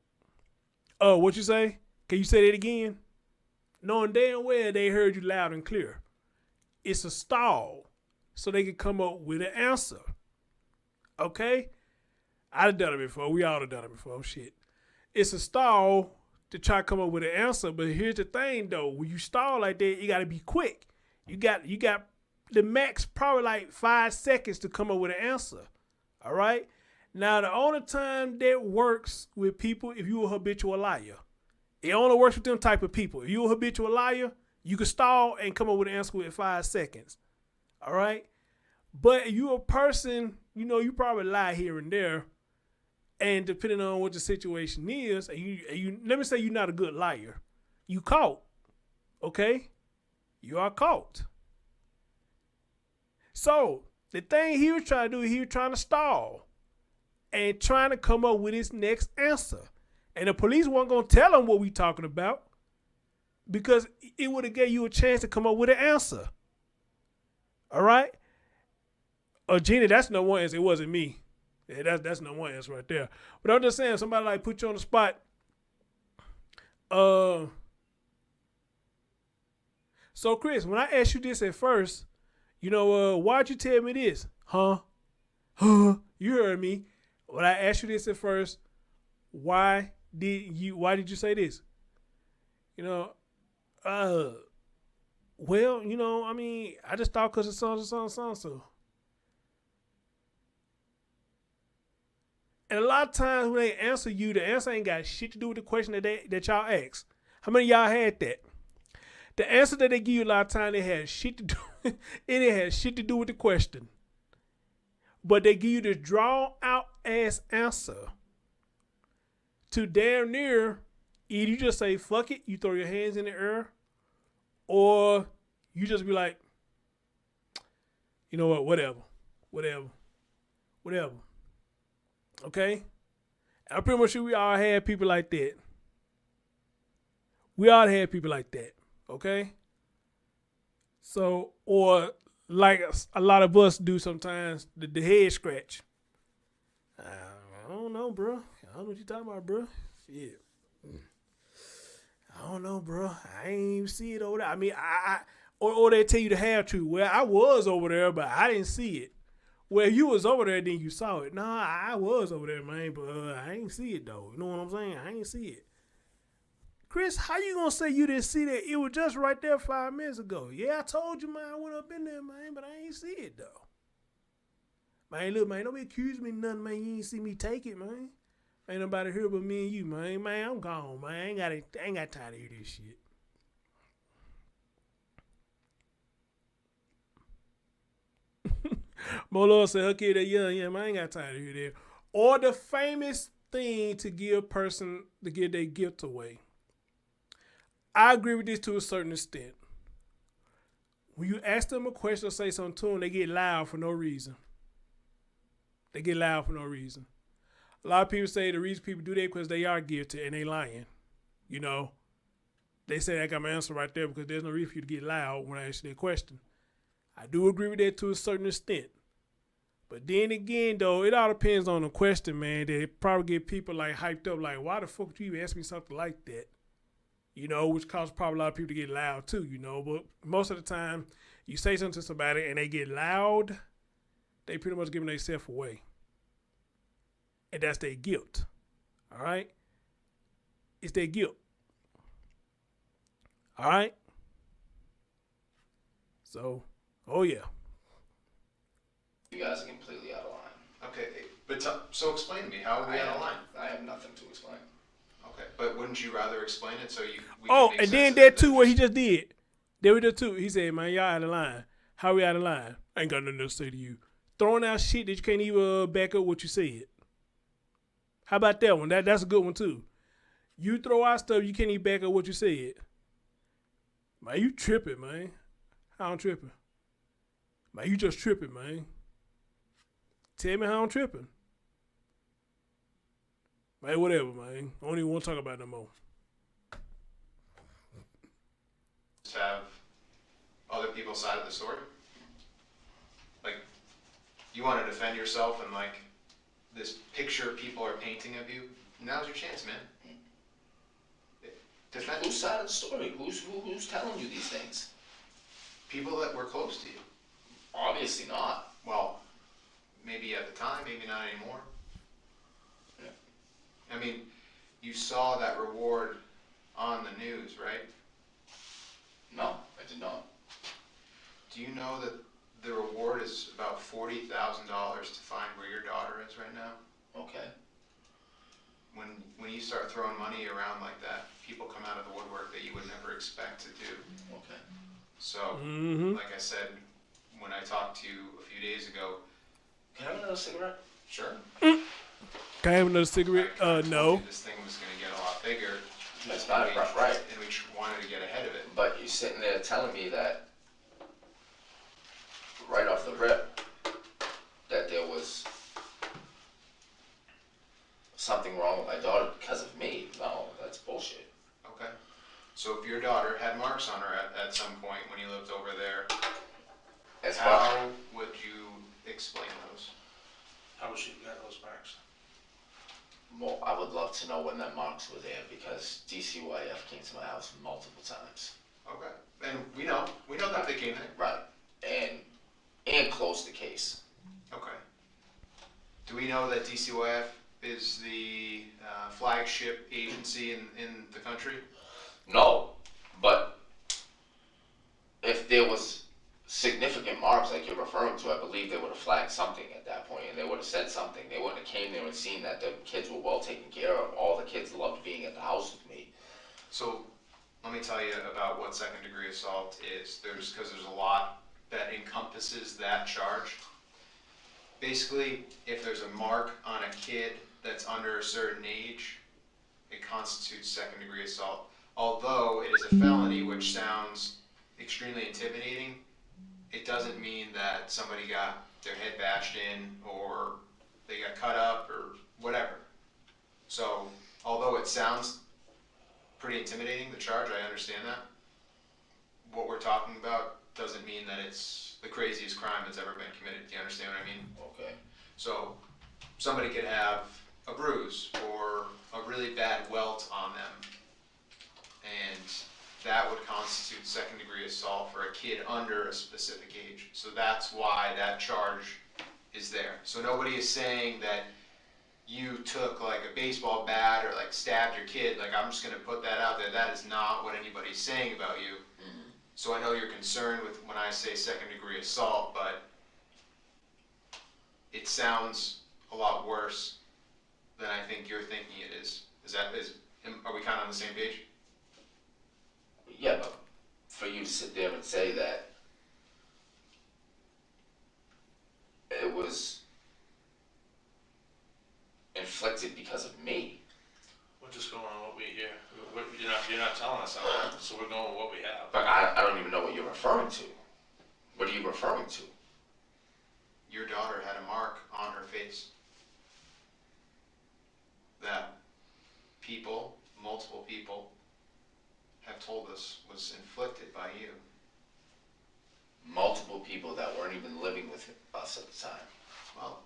What you say? Can you say that again? Knowing damn well they heard you loud and clear. It's a stall so they can come up with an answer. Okay? I've done it before. We all have done it before. Shit. It's a stall to try to come up with an answer. But here's the thing, though. When you stall like that, you got to be quick. You got the max probably like 5 seconds to come up with an answer. All right? Now, the only time that works with people, if you're a habitual liar, it only works with them type of people. If you're a habitual liar, you can stall and come up with an answer within 5 seconds. All right? But if you're a person, you know, you probably lie here and there. And depending on what the situation is, and you let me say you're not a good liar. You caught. Okay? You are caught. So, the thing he was trying to do, he was trying to stall. and trying to come up with his next answer. And the police weren't going to tell him what we talking about because it would have gave you a chance to come up with an answer. All right? Gina, that's no one answer. It wasn't me. Yeah, that's no one answer right there. But I'm just saying, somebody like put you on the spot. So Chris, when I asked you this at first, why'd you tell me this? Huh? You heard me. When I asked you this at first, why did you say this? Well, I just thought because it's so. And a lot of times when they answer you, the answer ain't got shit to do with the question that y'all asked. How many of y'all had that? The answer that they give you a lot of times, it has shit to do. It has shit to do with the question. But they give you this drawn out ass answer to damn near either you just say fuck it, you throw your hands in the air, or you just be like, you know what, whatever. Okay? I'm pretty much sure we all had people like that. Okay? So, or like a lot of us do sometimes, the head scratch. I don't know, bro. I don't know what you're talking about, bro. Shit. I don't know, bro. I ain't even see it over there. I mean, or they tell you the half truth. Well, I was over there, but I didn't see it. Well, you was over there, then you saw it. Nah, I was over there, man, but I ain't see it, though. You know what I'm saying? I ain't see it. Chris, how you gonna say you didn't see that? It was just right there 5 minutes ago. Yeah, I told you, man, I went up in there, man, but I ain't see it, though. Man, look, man, don't be accusing me of nothing, man. You ain't see me take it, man. Ain't nobody here but me and you, man. Man, I'm gone, man. I ain't got time to hear this shit. Molo said, okay, they're young. Yeah, man, I ain't got time to hear that. Or the famous thing to give a person to give their gift away. I agree with this to a certain extent. When you ask them a question or say something to them, they get loud for no reason. A lot of people say the reason people do that because they are guilty and they lying. They say I got my answer right there because there's no reason for you to get loud when I ask you that question. I do agree with that to a certain extent. But then again, though, it all depends on the question, man. They probably get people like hyped up, like, why the fuck would you even ask me something like that? Which causes probably a lot of people to get loud too, But most of the time, you say something to somebody and they get loud, they pretty much giving themselves away. And that's their guilt. All right? It's their guilt. All right? So, oh yeah. You guys are completely out of line. Okay, but so explain to me, how are we out of line? I have nothing to explain. Okay, but wouldn't you rather explain it so we Oh, can make and sense then of that it too, than what he just- just did. There we did too. He said, man, y'all out of line. How we out of line? I ain't got nothing to say to you. Throwing out shit that you can't even back up what you said. How about that one? That's a good one too. You throw out stuff, you can't even back up what you said. Man, you tripping, man. How I'm tripping? Man, you just tripping, man. Tell me how I'm tripping. Man, whatever, man. I don't even want to talk about it no more. Just have other people's side of the story? Like, you want to defend yourself and like this picture people are painting of you? Now's your chance, man. Defend Whose side of the story? Who's telling you these things? people that were close to you. Obviously not. Well, maybe at the time, maybe not anymore. Yeah. I mean, you saw that reward on the news, right? No, I did not. Do you know that the reward is about $40,000 to find where your daughter is right now? Okay. When you start throwing money around like that, people come out of the woodwork that you would never expect to do. Okay. So, like I said, when I talked to you a few days ago, Can I have another cigarette? sure. Can I have another cigarette? I told No. you this thing was going to get a lot bigger. That's not right. And we wanted to get ahead of it. But you're sitting there telling me that right off the rip that there was something wrong with my daughter because of me. No, that's bullshit. Okay. So if your daughter had marks on her at some point when you lived over there, As far how would you explain those? How was she got those marks? well, I would love to know when that marks were there because DCYF came to my house multiple times. Okay. And we know that they came there. Right. And closed the case. Okay. Do we know that DCYF is the flagship agency in the country? No, but if there was significant marks like you're referring to, I believe they would have flagged something at that point, and they would have said something. They wouldn't have came there and seen that the kids were well taken care of. All the kids loved being at the house with me. So let me tell you about what second degree assault is. Because there's a lot that encompasses that charge. Basically, if there's a mark on a kid that's under a certain age, it constitutes second degree assault. Although it is a felony, which sounds extremely intimidating, it doesn't mean that somebody got their head bashed in or they got cut up or whatever. So, although it sounds pretty intimidating, the charge, I understand that. What we're talking about doesn't mean that it's the craziest crime that's ever been committed. Do you understand what I mean? Okay. So, somebody could have a bruise or a really bad welt on them, and that would constitute second degree assault for a kid under a specific age. So that's why that charge is there. So nobody is saying that you took like a baseball bat or like stabbed your kid. Like, I'm just gonna put that out there. That is not what anybody's saying about you. Mm-hmm. So I know you're concerned with when I say second degree assault, but it sounds a lot worse than I think you're thinking it is. Are we kind of on the same page? Yeah, but for you to sit there and say that it was inflicted because of me. We're just going on what we hear. You're not telling us something, so we're going with what we have. But I don't even know what you're referring to. What are you referring to? Your daughter had a mark on her face that multiple people, have told us was inflicted by you. Multiple people that weren't even living with us at the time. Well,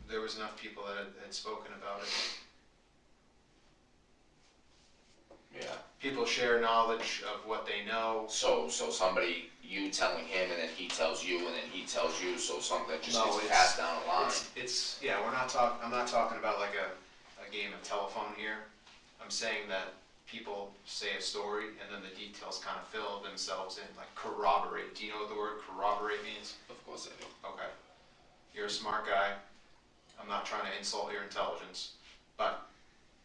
there was enough people that had spoken about it. Yeah. People share knowledge of what they know. So somebody, you telling him, and then he tells you, and then he tells you, so something that just No, gets it's- passed down the line. Yeah, I'm not talking about like a game of telephone here. I'm saying that people say a story and then the details kind of fill themselves in, like corroborate. Do you know what the word corroborate means? Of course I do. Okay. You're a smart guy. I'm not trying to insult your intelligence, but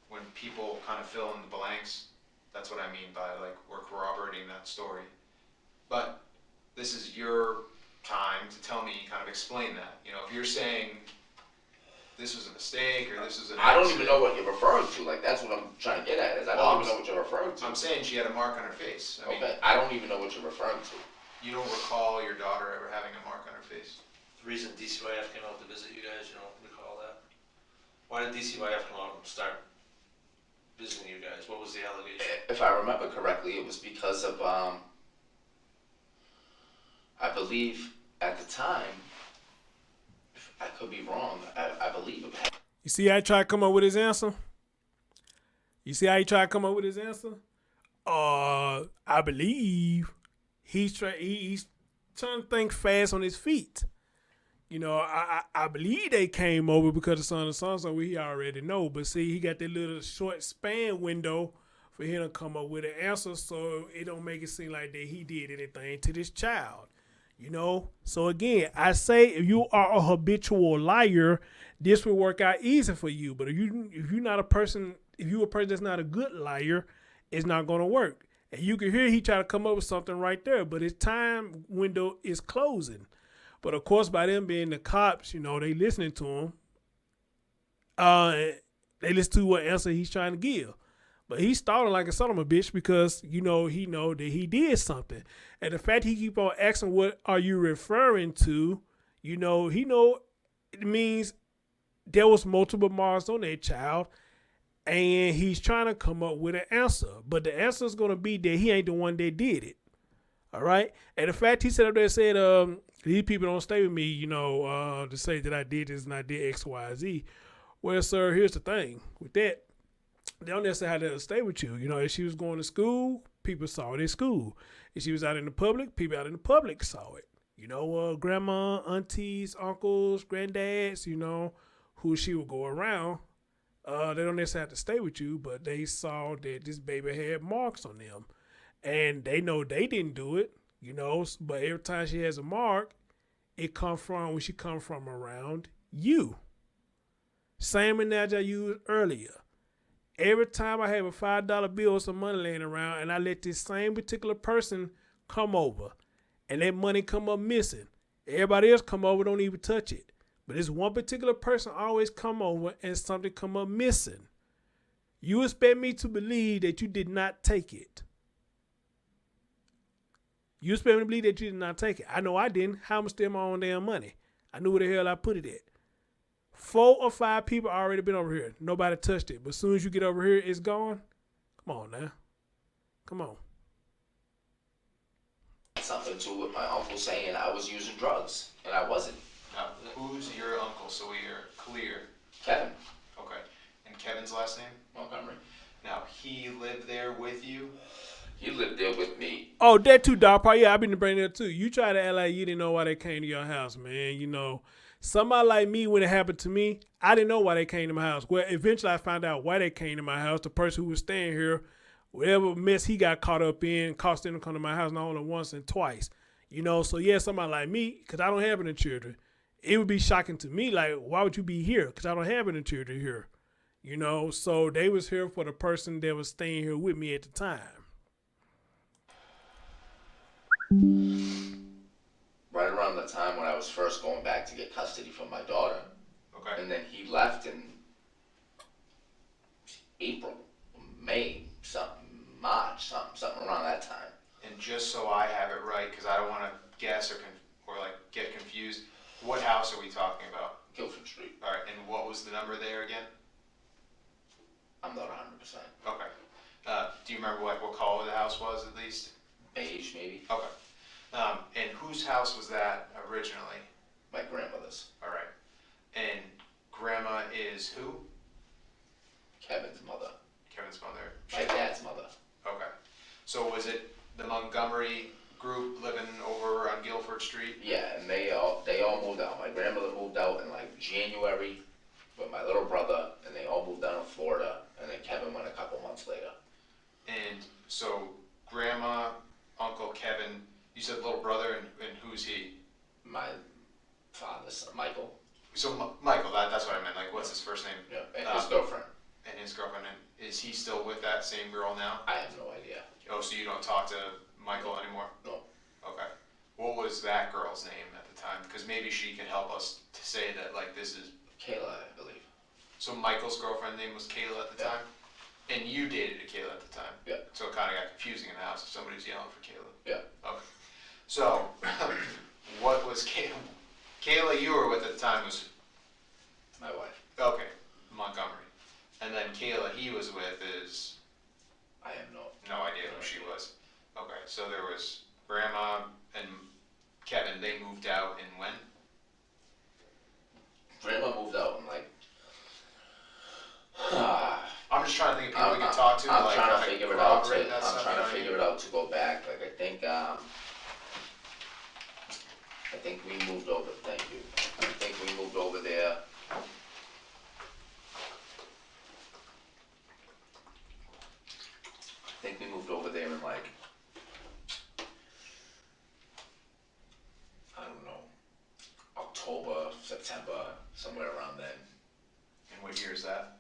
when people kind of fill in the blanks, that's what I mean by like we're corroborating that story. But this is your time to tell me, kind of explain that. You know, if you're saying this was a mistake or this was an I don't accident. even know what you're referring to. Like, that's what I'm trying to get at, is I don't even know what you're referring to. I'm saying she had a mark on her face. I mean, Okay, I don't even know what you're referring to. you don't recall your daughter ever having a mark on her face? The reason DCYF came out to visit you guys, you don't recall that? Why did DCYF come out and start visiting you guys? What was the allegation? If I remember correctly, it was because of, I believe at the time, I could be wrong, I believe it had. You see how he tried to come up with his answer? I believe he's trying to think fast on his feet. You know, I believe they came over because of son of so we already know. But see, he got that little short span window for him to come up with an answer, so it don't make it seem like that he did anything to this child. You know, so again, I say if you are a habitual liar, this will work out easy for you. But if you're a person that's not a good liar, it's not going to work. And you can hear he try to come up with something right there, but his time window is closing. But of course, by them being the cops, you know, they listening to him. They listen to what answer he's trying to give. But he's stalling like a son of a bitch because, you know, he know that he did something. And the fact he keep on asking, what are you referring to? You know, he know it means there was multiple marks on that child, and he's trying to come up with an answer. But the answer is going to be that he ain't the one that did it. All right? And the fact he said up there said, these people don't stay with me, you know, to say that I did this and I did X, Y, Z. Well, sir, here's the thing. With that, they don't necessarily have to stay with you. You know, if she was going to school, people saw it at school. If she was out in the public, people out in the public saw it. You know, grandma, aunties, uncles, granddads, you know, who she would go around. They don't necessarily have to stay with you, but they saw that this baby had marks on them. And they know they didn't do it, you know, but every time she has a mark, it comes from when she comes from around you. Same analogy I used earlier. Every time I have a $5 bill or some money laying around and I let this same particular person come over and that money come up missing, everybody else come over, don't even touch it. But this one particular person always come over and something come up missing. You expect me to believe that you did not take it. You expect me to believe that you did not take it. I know I didn't. How am I steal my own damn money? I knew where the hell I put it at. 4 or 5 people already been over here. Nobody touched it. But as soon as you get over here, it's gone. Come on now. Come on. Something to with my uncle saying I was using drugs, and I wasn't. Now, who's your uncle so we are clear? Kevin Okay. And Kevin's last name? Montgomery. Now, he lived there with you? He lived there with me. Oh, that too, dog. Yeah, I've been to bring that too. You try to act like you didn't know why they came to your house, man. You know, somebody like me, when it happened to me, I didn't know why they came to my house. Well, eventually I found out why they came to my house. The person who was staying here, whatever mess he got caught up in, caused him to come to my house not only once and twice. You know, so yeah, somebody like me, because I don't have any children, it would be shocking to me, like, why would you be here? Because I don't have any children here. You know, so they was here for the person that was staying here with me at the time. Right around the time when I was first going back to get custody from my daughter. Okay. And then he left in April, May, March, something around that time. And just so I have it right, because I don't want to guess or like get confused, what house are we talking about? Guilford Street. All right, and what was the number there again? I'm not 100%. Okay. Do you remember what color the house was at least? Beige, maybe. Okay. And whose house was that originally? My grandmother's. All right. And grandma is who? Kevin's mother. Kevin's mother. My dad's mother. Okay. So was it the Montgomery group living over on Guilford Street? Yeah, and they all moved out. My grandmother moved out in like January with my little brother, and they all moved down to Florida, and then Kevin went a couple months later. And so grandma, uncle Kevin, you said little brother, and who's he? My father's son, Michael. So Michael, that's what I meant. Like, what's his first name? Yeah, and his girlfriend. And his girlfriend. And is he still with that same girl now? I have no idea. Oh, so you don't talk to Michael anymore? No. Okay. What was that girl's name at the time? Because maybe she can help us to say that, like, this is... Kayla, I believe. So Michael's girlfriend's name was Kayla at the time? And you dated Kayla at the time? Yeah. So it kind of got confusing in the house if somebody's yelling for Kayla. Yeah. Okay. So, what was Kayla? Kayla you were with at the time was... My wife. Okay, Montgomery. And then Kayla he was with is... I have no idea who she was. Okay, so there was grandma and Kevin, they moved out in when? Grandma moved out in like... I'm just trying to think of people we can talk to. I'm like, trying to figure it out. corroborate that stuff, you know what I mean? Figure it out to go back. Like I think we moved over. Thank you. I think we moved over there. I think we moved over there in like, I don't know, October, September, somewhere around then. And what year is that?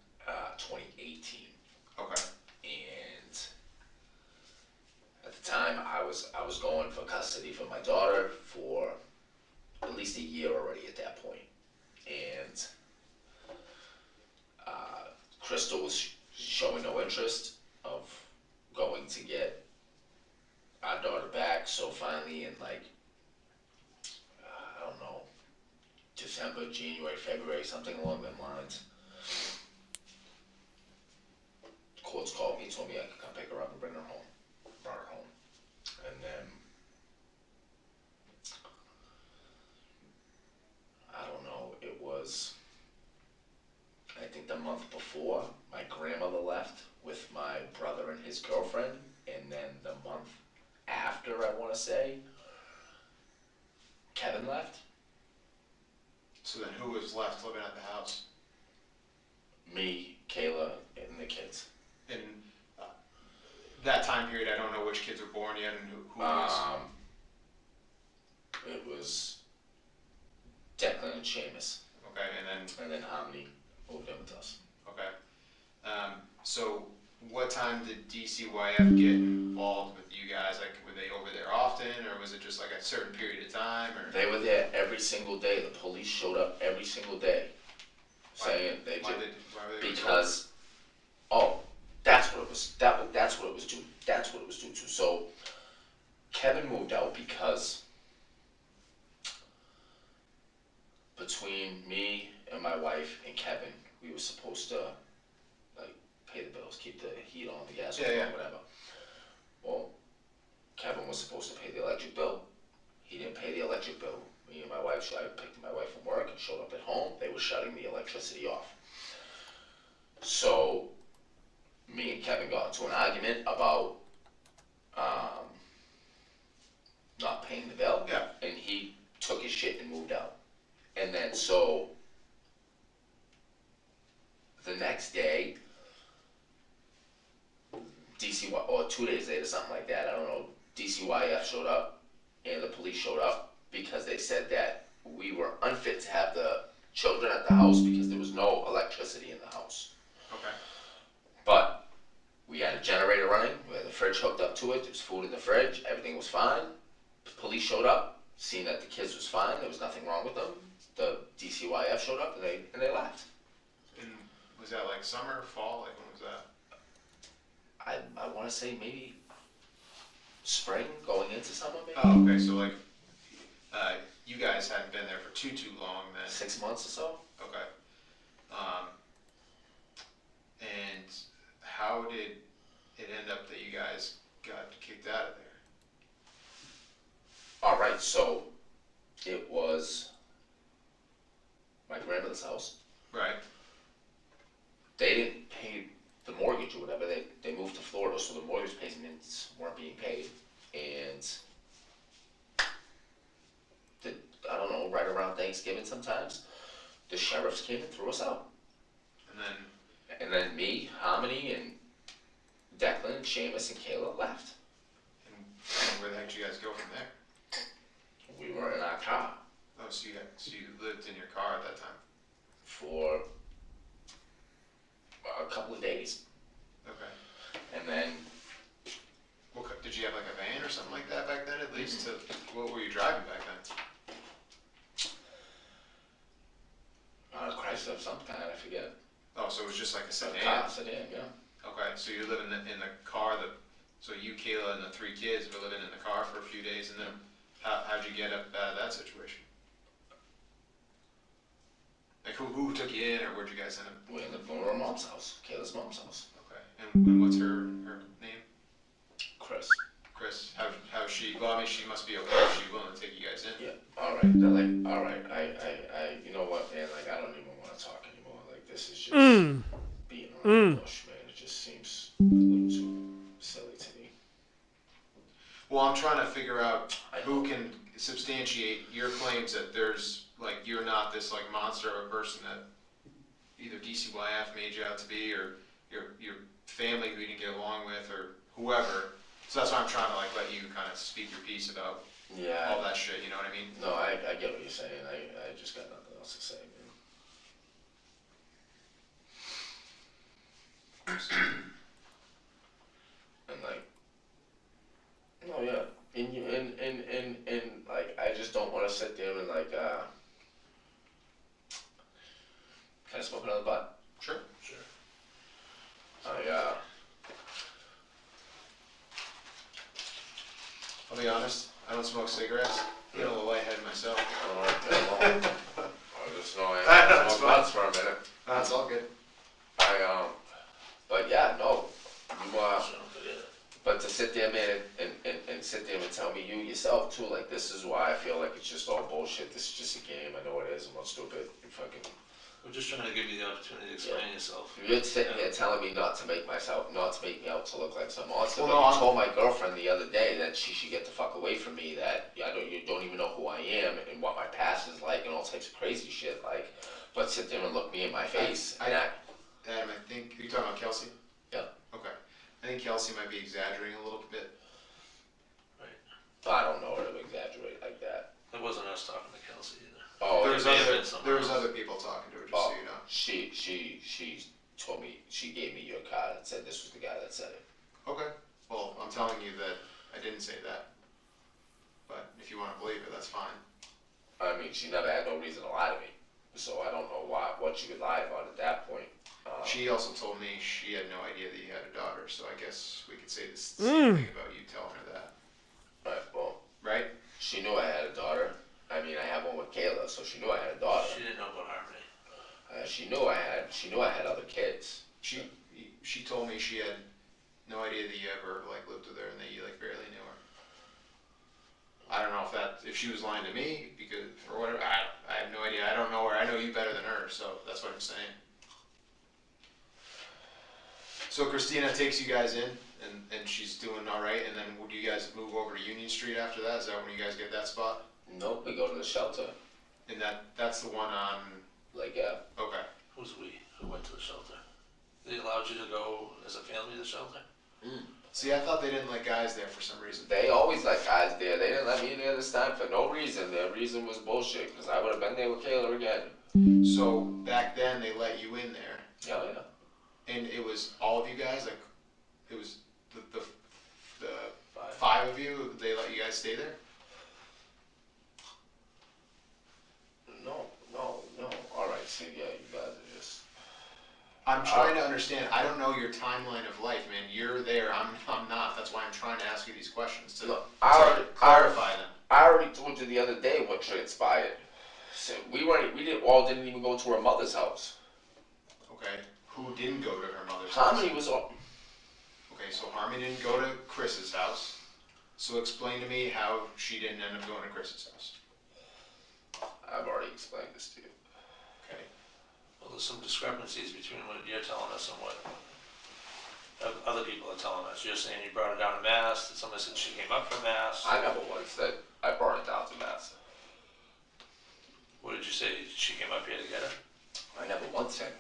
2018. Okay. And at the time I was going for custody for my daughter for at least a year already at that point. And Crystal was showing no interest of going to get our daughter back. So finally in like, I don't know, December could, January, February, something along them lines. Courts called me, told me I could come pick her up and bring her home. Brought her home. And then, I don't know, it was, I think the month before, my grandmother left with my brother and his girlfriend, and then the month after, I want to say, Kevin left. So then who was left living at the house? Me, Kayla, and the kids. In that time period, I don't know which kids were born yet and who was. It was Declan and Seamus, Okay, and and then Harmony moved in with us. okay. So what time did DCYF get involved with you guys? Like, were they over there often, or was it just like a certain period of time? Or They were there every single day. The police showed up every single day, saying they why just were they because that's what it was. That's what it was due. That's what it was due to. So Kevin moved out because between me and my wife and Kevin, we were supposed to like pay the bills, keep the heat on, the gas on, whatever. Well, Kevin was supposed to pay the electric bill. He didn't pay the electric bill. Me and my wife, I picked my wife from work and showed up at home. They were shutting the electricity off. So me and Kevin got into an argument about not paying the bill. Yeah. And he took his shit and moved out. And then so the next day, or 2 days later, something like that, I don't know, DCYF showed up and the police showed up because they said that we were unfit to have the children at the house because there was no electricity in the house. Okay. But we had a generator running, we had the fridge hooked up to it, there was food in the fridge, everything was fine. The police showed up, seen that the kids was fine, there was nothing wrong with them. The DCYF showed up and they left. And was that like summer or fall? Like, when was that? I want to say maybe spring going into summer, maybe. Oh, okay. So like, you guys hadn't been there for too long then. 6 months or so. Okay. And how did it end up that you guys got kicked out of there? All right, so it was my grandmother's house. Right. They didn't pay the mortgage or whatever. They moved to Florida, so the mortgage payments weren't being paid. And I don't know, right around Thanksgiving sometimes, the sheriffs came and threw us out. And then me, Harmony, and Declan, and Seamus, and Kayla left. And where the heck did you guys go from there? We were in our car Oh, so you lived in your car at that time. for a couple of days. Okay. And then Did you have like a van or something like that back then? At least what were you driving back then? Chrysler of some kind, I forget. Oh, so it was just like a sedan. Car sedan, yeah. Okay, so you're living in the car. So you, Kayla, and the 3 kids were living in the car for a few days, and then how'd you get up out of that situation? Like who took you in, or where'd you guys end up? We ended up going to our mom's house, Kayla's mom's house. Okay, and what's her name? Chris. Chris. How's she? Well, I mean, she must be okay if she's willing to take you guys in. Yeah. All right. They're like, all right. I. You know what, man? Like, I don't even want to talk anymore. Like, this is just beating around the bush, man. It just seems a little too silly to me. Well, I'm trying to figure out who can substantiate your claims that there's like you're not this like monster of a person that either DCYF made you out to be, or your family who you didn't get along with, or whoever. So that's why I'm trying to like let you kind of speak your piece about all that shit. You know what I mean? No, I get what you're saying. I just got nothing else to say, man. And like, no, yeah. And like, I just don't want to sit there and like, can I smoke another butt? Sure. I'll be honest. I don't smoke cigarettes. I get a little lightheaded myself. Alright, well, I just couple months for a minute. That's all good. But yeah, no. You, I don't forget it. but to sit there, man, and sit there and tell me, you yourself too, like, this is why I feel like it's just all bullshit. This is just a game. I know it is. I'm not stupid. You fucking. We're just trying to give you the opportunity to explain yourself. You're sitting here telling me not to make me out to look like some monster. Well, But no, you I'm- told my girlfriend the other day that she should get the fuck away from me. That you don't even know who I am and what my past is like and all types of crazy shit. Like, but sit there and look me in my face. Adam, I think you're talking about Kelsey. Yeah. Okay. I think Kelsey might be exaggerating a little bit. I don't know her to exaggerate like that. It wasn't us talking to Kelsey either. Oh, There was may have other been someone there was else. other people talking to her, just so you know. She told me, she gave me your card and said this was the guy that said it. Okay. Well, I'm telling you that I didn't say that. But if you want to believe it, that's fine. I mean, she never had no reason to lie to me, so I don't know what she would lie about at that point. She also told me she had no idea that you had a daughter, so I guess we could say the same thing about you telling her that. Right, well, Right? she knew I had a daughter. I mean, I have one with Kayla, so she knew I had a daughter. She didn't know about Harmony. She knew I had other kids. She told me she had no idea that you ever like lived with her and that you like barely knew her. I don't know if she was lying to me because or whatever. I have no idea. I don't know her. I know you better than her, so that's what I'm saying. So Christina takes you guys in, and she's doing all right. And then would you guys move over to Union Street after that? Is that when you guys get that spot? Nope, we go to the shelter. And that's the one on. Like, yeah. Okay. Who's we? Who went to the shelter? They allowed you to go as a family to the shelter? See, I thought they didn't let guys there for some reason. They always let guys there. They didn't let me there this time for no reason. Their reason was bullshit, because I would have been there with Kayla again. So back then they let you in there. Yeah, yeah. And it was all of you guys, like, it was the Five. 5 of you, they let you guys stay there? No. Alright, so yeah, you guys are just... I'm trying to understand, I don't know your timeline of life, man. You're there, I'm not. That's why I'm trying to ask you these questions, to Look, clarify them. I already told you the other day what transpired. So we didn't even go to her mother's house. Okay, who didn't go to her mother's house? Harmony was all... Okay, so Harmony didn't go to Chris's house. So explain to me how she didn't end up going to Chris's house. I've already explained this to you. Okay. Well, there's some discrepancies between what you're telling us and what other people are telling us. You're saying you brought her down to Mass, that somebody said she came up from Mass. I never once said I brought it down to Mass. What did you say? She came up here to get her? I never once said.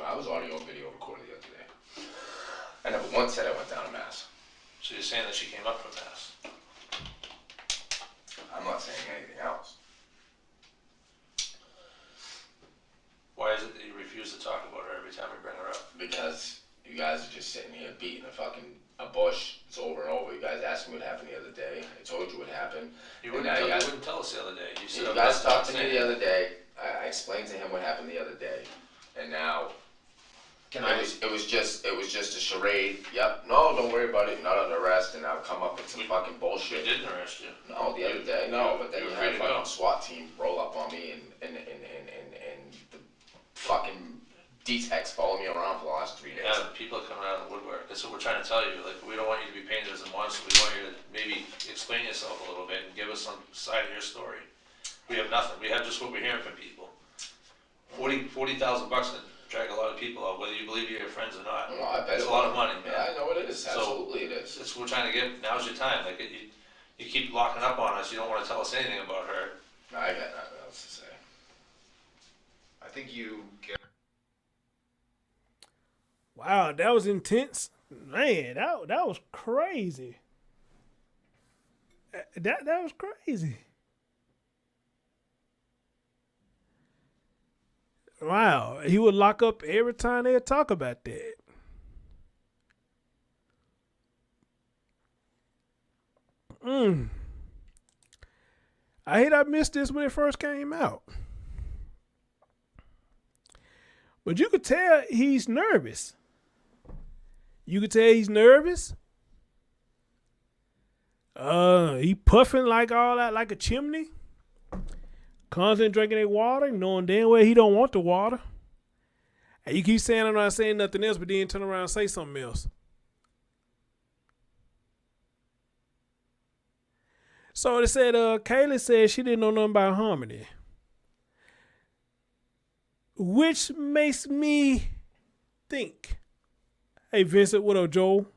I was audio and video recorded the other day. I never once said I went down to Mass. So you're saying that she came up from Mass? I'm not saying anything else. Why is it that you refuse to talk about her every time we bring her up? Because you guys are just sitting here beating a bush. It's over and over. You guys asked me what happened the other day. I told you what happened. You And wouldn't, now you wouldn't tell us the other day. You said You I'm guys not talked to me saying the it. other day. I explained to him what happened the other day. And now it was just a charade. Yep. No, don't worry about it. You're not under arrest. And I'll come up with some fucking We bullshit. didn't arrest you. No, the other day, no, but then You you were had a free to go. fucking SWAT team roll up on me and the fucking D-Techs follow me around for the last 3 days. Yeah, people are coming out of the woodwork. That's what we're trying to tell you. Like, we don't want you to be painted as a monster. We want you to maybe explain yourself a little bit and give us some side of your story. We have nothing. We have just what we're hearing from people. $40,000 to drag a lot of people out, whether you believe you're your friends or not. No, I bet It's a lot of money. Yeah, I know it is. So- Absolutely it is. That's what we're trying to get. Now's your time. Like, you keep locking up on us. You don't want to tell us anything about her. I got nothing else to say. I think you get. Wow, that was intense. Man, that was crazy. That was crazy. Wow, he would lock up every time they'd talk about that. I hate I missed this when it first came out. But you could tell he's nervous. You could tell he's nervous. He puffing like all that, like a chimney. Constantly drinking their water, knowing damn well he don't want the water. And you keep saying I'm not saying nothing else, but then turn around and say something else. So they said, Kayla said she didn't know nothing about Harmony. Which makes me think. Hey, Vincent, what up, Joel?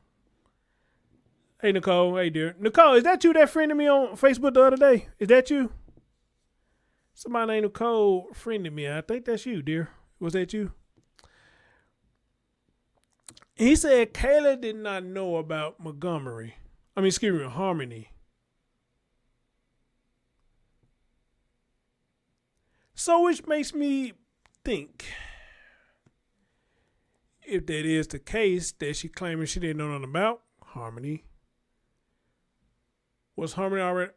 Hey, Nicole. Hey, dear. Nicole, is that you that friended me on Facebook the other day? Is that you? Somebody named Nicole friended me. I think that's you, dear. Was that you? He said Kayla did not know about Montgomery. Harmony. So which makes me think, if that is the case, that she claiming she didn't know nothing about Harmony. Was Harmony already?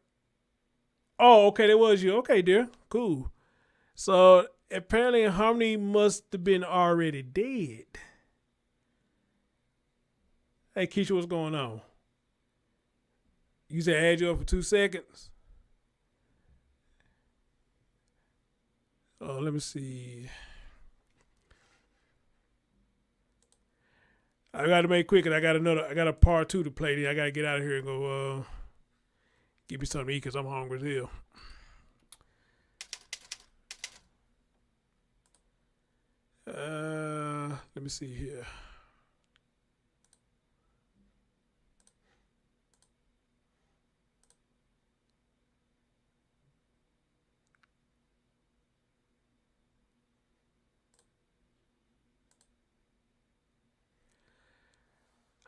Oh, okay, that was you. Okay, dear. Cool. So apparently Harmony must have been already dead. Hey, Keisha, what's going on? You said I had you up for 2 seconds. Oh, let me see. I got to make quick, and I got a part 2 to play. Then I got to get out of here and go get me something to eat because I'm hungry as hell. Let me see here.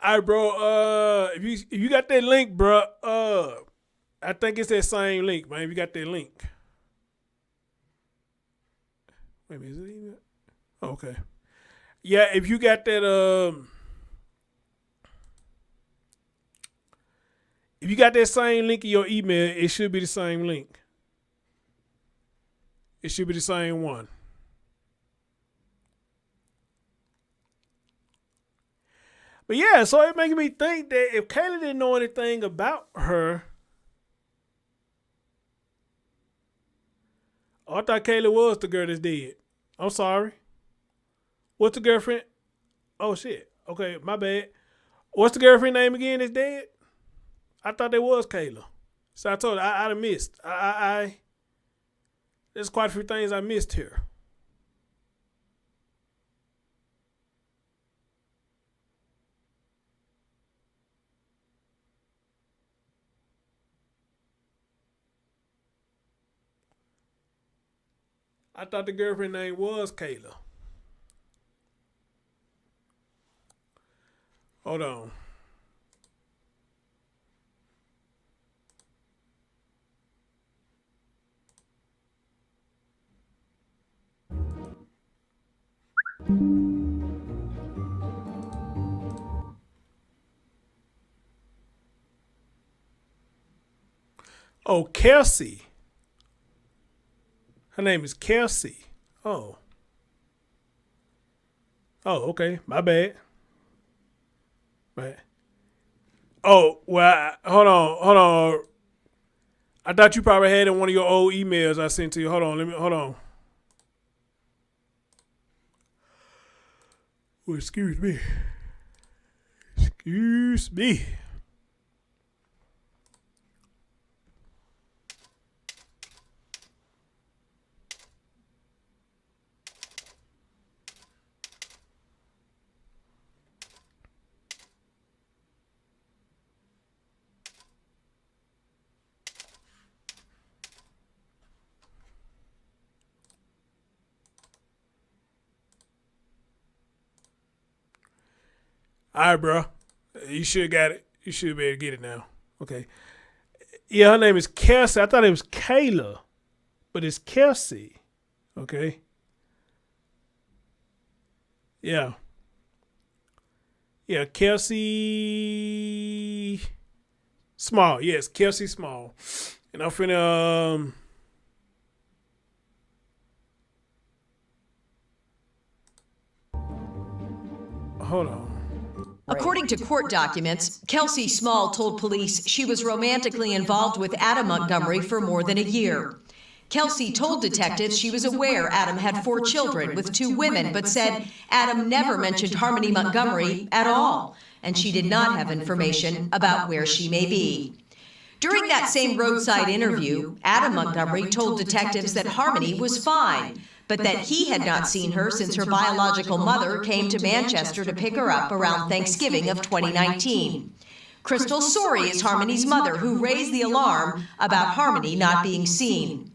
All right, bro. If you got that link, bro, I think it's that same link, man. If you got that link. Wait a minute, is it even? Oh, okay. Yeah, if you got that, if you got that same link in your email, it should be the same link. It should be the same one. But yeah, so it making me think that if Kayla didn't know anything about her, I thought Kayla was the girl that's dead. I'm sorry. What's the girlfriend? Oh shit. Okay, my bad. What's the girlfriend name again that's dead? I thought that was Kayla. So I told her I'd have missed. There's quite a few things I missed here. I thought the girlfriend name was Kayla. Hold on. Oh, Kelsey. Her name is Kelsey. Oh. Oh, okay. My bad. Right. Oh, well, hold on. I thought you probably had in one of your old emails I sent to you. Hold on. Well, excuse me. All right, bro. You should got it. You should be able to get it now. Okay. Yeah, her name is Kelsey. I thought it was Kayla, but it's Kelsey. Okay. Yeah. Yeah, Kelsey Small. Yes, Kelsey Small. And I'm finna hold on. According to court documents, Kelsey Small told police she was romantically involved with Adam Montgomery for more than a year. Kelsey told detectives she was aware Adam had 4 children with 2 women, but said Adam never mentioned Harmony Montgomery at all, and she did not have information about where she may be. During that same roadside interview, Adam Montgomery told detectives that Harmony was fine, but that he had not seen her since her biological mother came to Manchester to pick her up around Thanksgiving of 2019. Crystal Sorey is Harmony's mother, who raised the alarm about Harmony not being seen.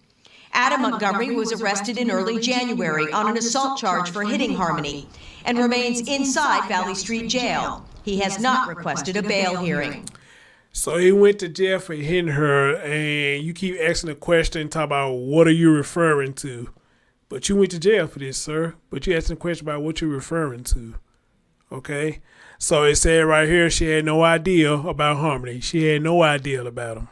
Adam Montgomery was arrested in early January on an assault charge for hitting Harmony and remains inside Valley Street Jail. He has not requested a bail hearing. So he went to jail for hitting her, and you keep asking the question, talk about what are you referring to? But you went to jail for this, sir. But you asking the question about what you're referring to. Okay? So it said right here she had no idea about Harmony. She had no idea about him.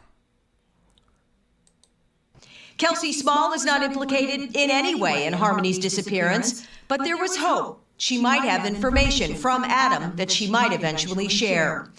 Kelsey Small is not implicated in any way in Harmony's disappearance, but there was hope she might have information from Adam that she might eventually share.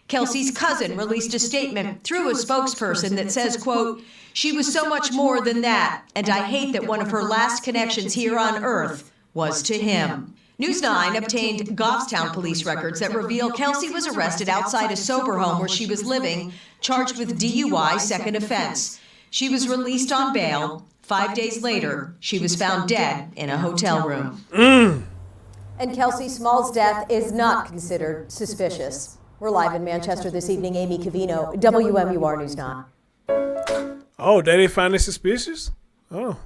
Kelsey's cousin released a statement through a spokesperson that says, quote, "She was so much more than that, and I hate that one of her last connections here on Earth was to him." News 9 obtained Goffstown police records that reveal Kelsey was arrested outside a sober home where she was living, charged with DUI second offense. She was released on bail. 5 days later, she was found dead in a hotel room. And Kelsey Small's death is not considered suspicious. We're live in Manchester this evening. Amy Cavino, WMUR News 9. Oh, they didn't find it suspicious? Oh.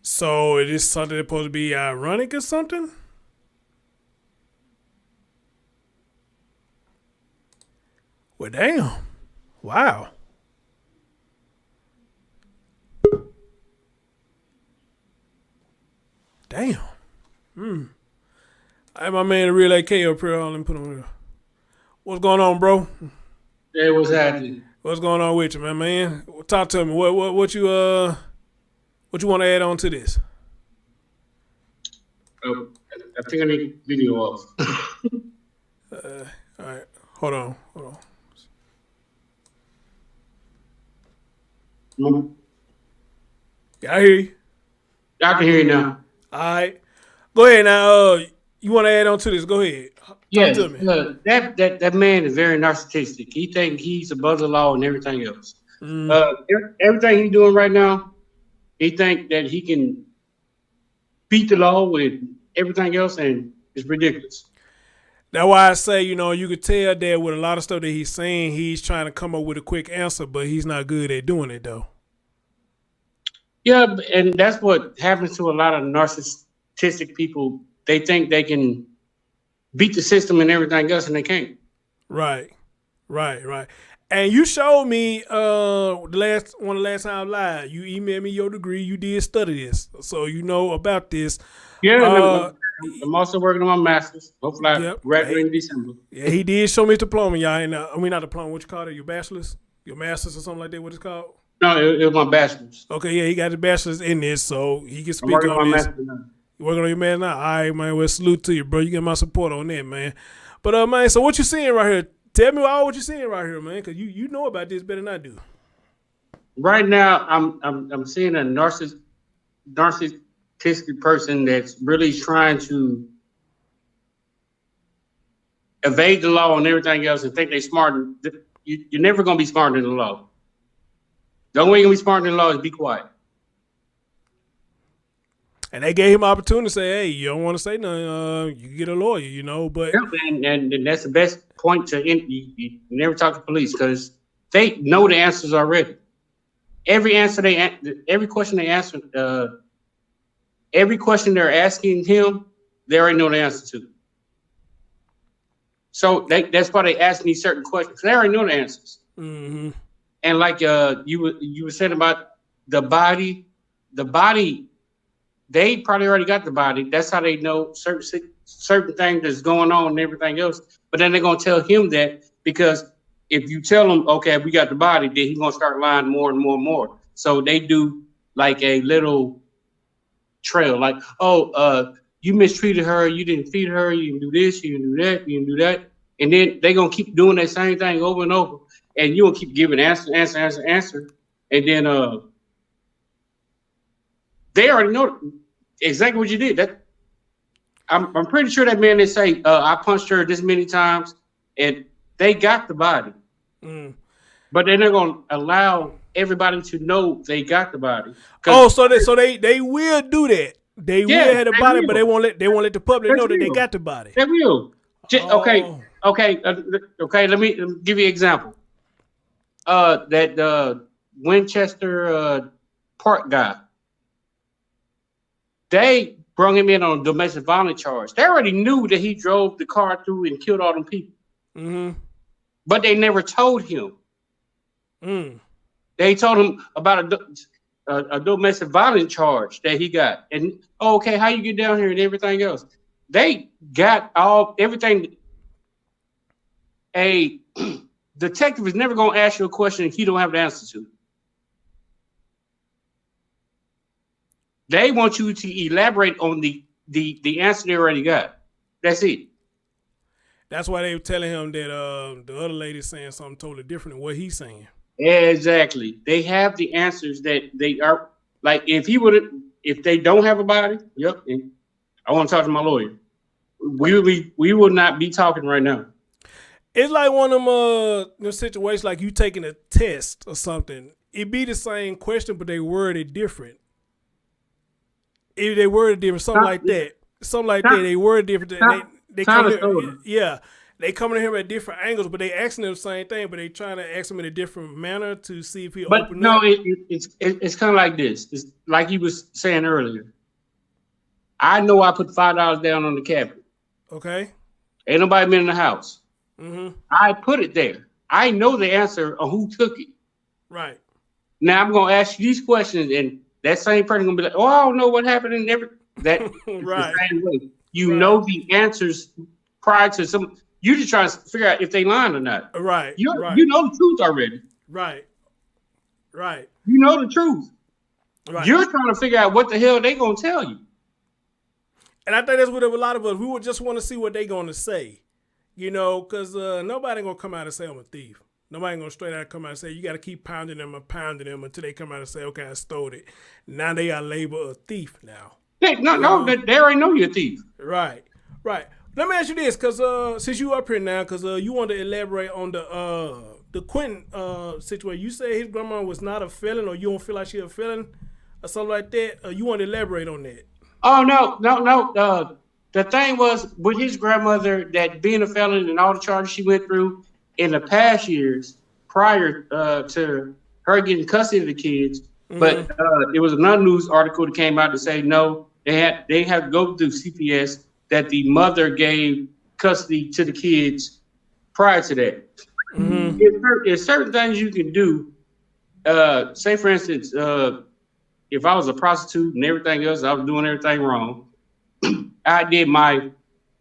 So is this something that's supposed to be ironic or something? Well, damn. Wow. Damn. I have my man, the real AK up here. Let me put him here. What's going on, bro? Hey, what's happening? What's going on with you, man? Talk to me. What you want to add on to this? I think I need video off. All right. Hold on. Yeah, I hear you. I can hear you now. All right. Go ahead now. You want to add on to this? Go ahead. Yeah, Talk to me. that man is very narcissistic. He thinks he's above the law and everything else. Everything he's doing right now, he think that he can beat the law with everything else, and it's ridiculous. That's why I say, you could tell that with a lot of stuff that he's saying, he's trying to come up with a quick answer, but he's not good at doing it, though. Yeah, and that's what happens to a lot of narcissistic people. They think they can beat the system and everything else, and they can't. Right. And you showed me one of the last time live. You emailed me your degree. You did study this, so you know about this. Yeah, I'm also working on my master's. Hopefully, I graduate in December. Yeah, he did show me his diploma, y'all. And not diploma. What you call it? Your bachelor's, your master's, or something like that. What it's called? No, it was my bachelor's. Okay, yeah, he got his bachelor's in this, so he can speak I'm working on my this. master's now. You working on your man now? All right, man. Well, salute to you, bro. You get my support on that, man. But man, so what you seeing right here? Tell me all what you seeing right here, man, because you know about this better than I do. Right now, I'm seeing a narcissistic person that's really trying to evade the law and everything else and think they're smart. You're never gonna be smarter than the law. The only way you're gonna be smarter than the law is be quiet. And they gave him an opportunity to say, hey, you don't want to say nothing, you can get a lawyer, but... And that's the best point to end. You never talk to police because they know the answers already. Every question they answer, every question they're asking him, they already know the answer to. So that's why they ask me certain questions. They already know the answers. Mm-hmm. And like you were saying about the body, they probably already got the body. That's how they know certain things that's going on and everything else. But then they're gonna tell him that because if you tell him, okay, we got the body, then he's gonna start lying more and more and more. So they do like a little trail, like, you mistreated her, you didn't feed her, you didn't do this, you didn't do that, you didn't do that. And then they're gonna keep doing that same thing over and over. and you'll keep giving answer, and then they already know exactly what you did. That I'm pretty sure that man, they say I punched her this many times, and they got the body, but they're not gonna allow everybody to know they got the body. Oh, so they will do that. They will have the body, but they won't let the public know that they got the body. They will. Okay. Okay. Let me give you an example. That Winchester Park guy. They brought him in on a domestic violence charge. They already knew that he drove the car through and killed all them people. But they never told him. They told him about a domestic violence charge that he got. And, okay, how you get down here and everything else. They got everything. A detective is never going to ask you a question he don't have the answer to. They want you to elaborate on the answer they already got. That's it. That's why they were telling him that the other lady's saying something totally different than what he's saying. Exactly. They have the answers that they are like. If they don't have a body, yep. And I want to talk to my lawyer. We will not be talking right now. It's like one of them situations like you taking a test or something. It be the same question, but they word it different. If they word it different, something like that. They word it different. They come in, yeah. They coming to him at different angles, but they asking them the same thing, but they trying to ask him in a different manner to see if he'll open up. But no, it's kind of like this. It's like he was saying earlier. I know I put $5 down on the cabinet. Okay. Ain't nobody been in the house. I put it there. I know the answer on who took it. Right. Now I'm gonna ask you these questions, and that same person gonna be like, "Oh, I don't know what happened in every that." Right. The same way. You know the answers prior to some. You just trying to figure out if they lying or not. Right. You know the truth already. Right. Right. You know the truth. Right. You're trying to figure out what the hell they gonna tell you. And I think that's what a lot of us, we would just want to see what they gonna say. You know, because nobody gonna come out and say I'm a thief. Nobody gonna straight out come out and say you got to keep pounding them until they come out and say, okay, I stole it. Now they are labeled a thief now. They already know you're a thief. Right. Let me ask you this, because since you up here now, because you want to elaborate on the Quentin situation. You say his grandma was not a felon, or you don't feel like she a felon, or something like that. You want to elaborate on that? Oh no. The thing was with his grandmother that being a felon and all the charges she went through in the past years prior to her getting custody of the kids. But there was another news article that came out to say no, they have to go through CPS, that the mother gave custody to the kids prior to that. There's certain things you can do. Say for instance, if I was a prostitute and everything else, I was doing everything wrong. I did my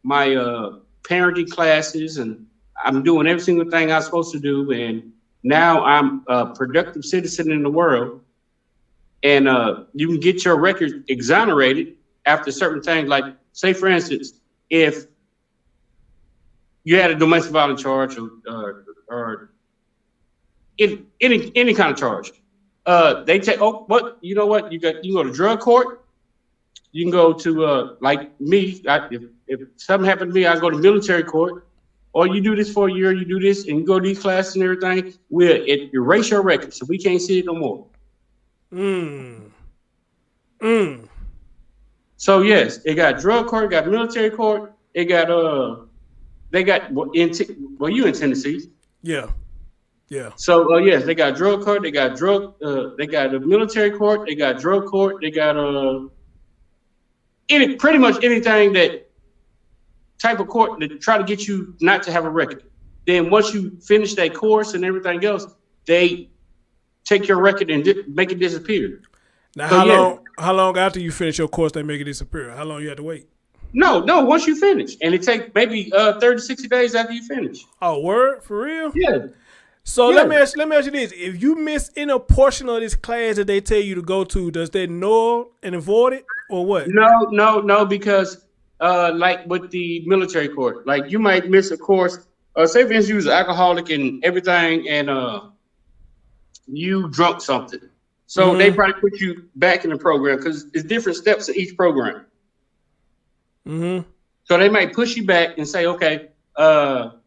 parenting classes, and I'm doing every single thing I'm supposed to do. And now I'm a productive citizen in the world. And you can get your record exonerated after certain things. Like, say, for instance, if you had a domestic violence charge or any kind of charge, they take, you know what? You can go to drug court. You can go to, like me, if something happened to me, I go to military court. Or you do this for a year, you do this, and you go to these classes and everything, we'll erase your record, so we can't see it no more. So yes, it got drug court, got military court, you in Tennessee. Yeah. So yes, they got drug court, they got a military court, they got drug court, they got pretty much anything that type of court that try to get you not to have a record. Then once you finish that course and everything else, they take your record and make it disappear. Now, so, how long after you finish your course they make it disappear? How long you have to wait? No, once you finish. And it takes maybe 30 to 60 days after you finish. Oh, word? For real? Yeah. So let me ask you this. If you miss any portion of this class that they tell you to go to, does that null and void it or what? No, because like with the military court, like you might miss a course say for instance you was an alcoholic and everything, and you drunk something. So they probably put you back in the program because it's different steps in each program. So they might push you back and say, okay, well,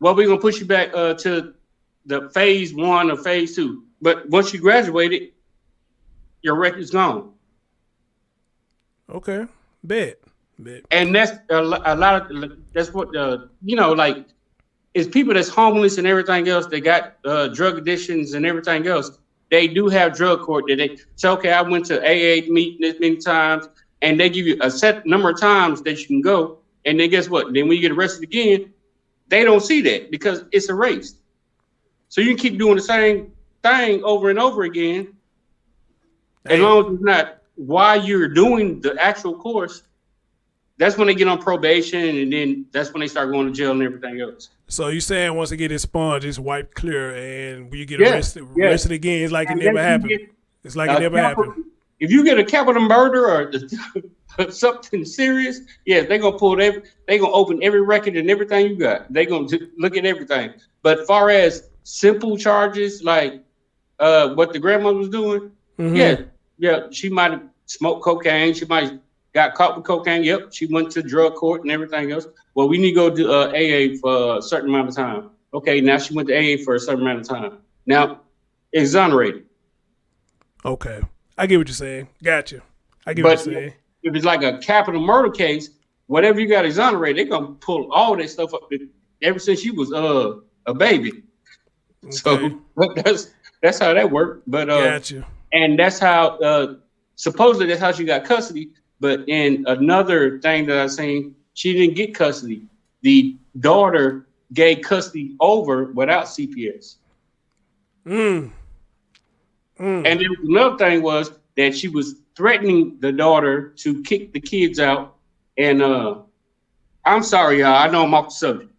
we're gonna push you back to the phase 1 or phase 2. But once you graduated, your record's gone. Okay, bet. And that's a lot of that's what like is people that's homeless and everything else. They got drug addictions and everything else. They do have drug court that they say, okay, I went to AA meeting this many times, and they give you a set number of times that you can go. And then guess what? Then when you get arrested again, they don't see that because it's erased. So you can keep doing the same thing over and over again, as long as it's not while you're doing the actual course. That's when they get on probation, and then that's when they start going to jail and everything else. So you saying once they get expunged, it's wiped clear, and when you get arrested again, it's like it never happened. It's like it never happened. If you get a capital murder or something serious, they're gonna they're gonna open every record and everything you got. They're gonna look at everything. But far as simple charges like what the grandmother was doing, she might have smoked cocaine. She might got caught with cocaine. Yep, she went to drug court and everything else. Well, we need to go to AA for a certain amount of time. Okay, now she went to AA for a certain amount of time. Now, exonerated. Okay, I get what you're saying. Gotcha. I get what you're saying. If it's like a capital murder case, whatever you got exonerated, they're gonna pull all that stuff up ever since you was a baby. Okay. So that's how that worked. But gotcha. And that's how supposedly that's how she got custody. But in another thing that I seen, she didn't get custody. The daughter gave custody over without CPS. And then another thing was that she was threatening the daughter to kick the kids out. And I'm sorry, y'all. I know I'm off the subject.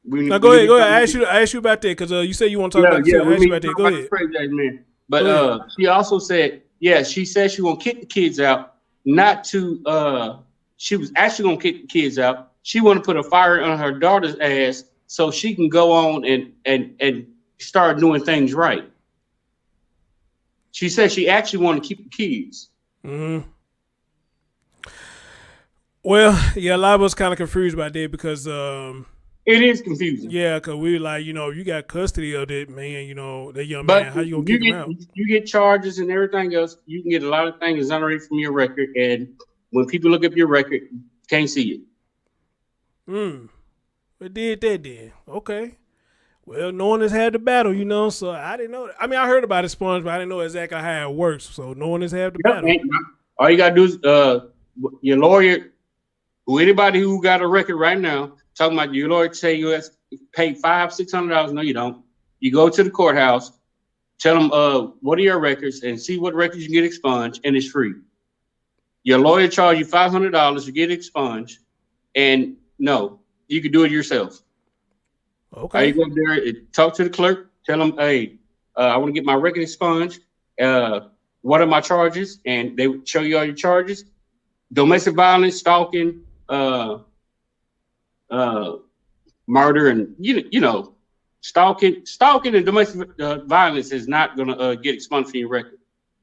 Now go ahead. I asked you about that because you said you want to talk about that. I asked you about that. Go ahead. But she also said, she said she gonna kick the kids out, not to. She was actually gonna kick the kids out. She want to put a fire on her daughter's ass so she can go on and start doing things right. She said she actually want to keep the kids. Well, a lot of us kind of confused about that because it is confusing. Yeah, because we were like, you got custody of that man, that young man. How you gonna kick him out? You get charges and everything else. You can get a lot of things exonerated from your record, and when people look up your record, can't see it. It did that then. Okay. Well, no one has had the battle, so I didn't know. I mean, I heard about it, Sponge, but I didn't know exactly how it works. So no one has had the battle. All you gotta do is your lawyer, anybody who got a record right now, talking about your lawyer say you have to pay $500-$600. No, you don't. You go to the courthouse, tell them what are your records, and see what records you get expunged, and it's free. Your lawyer charge you $500 to get expunged, and no, you can do it yourself. Okay. You go there, talk to the clerk, tell them, hey, I want to get my record expunged. What are my charges? And they would show you all your charges: domestic violence, stalking, murder, and stalking and domestic violence is not gonna get expunged from your record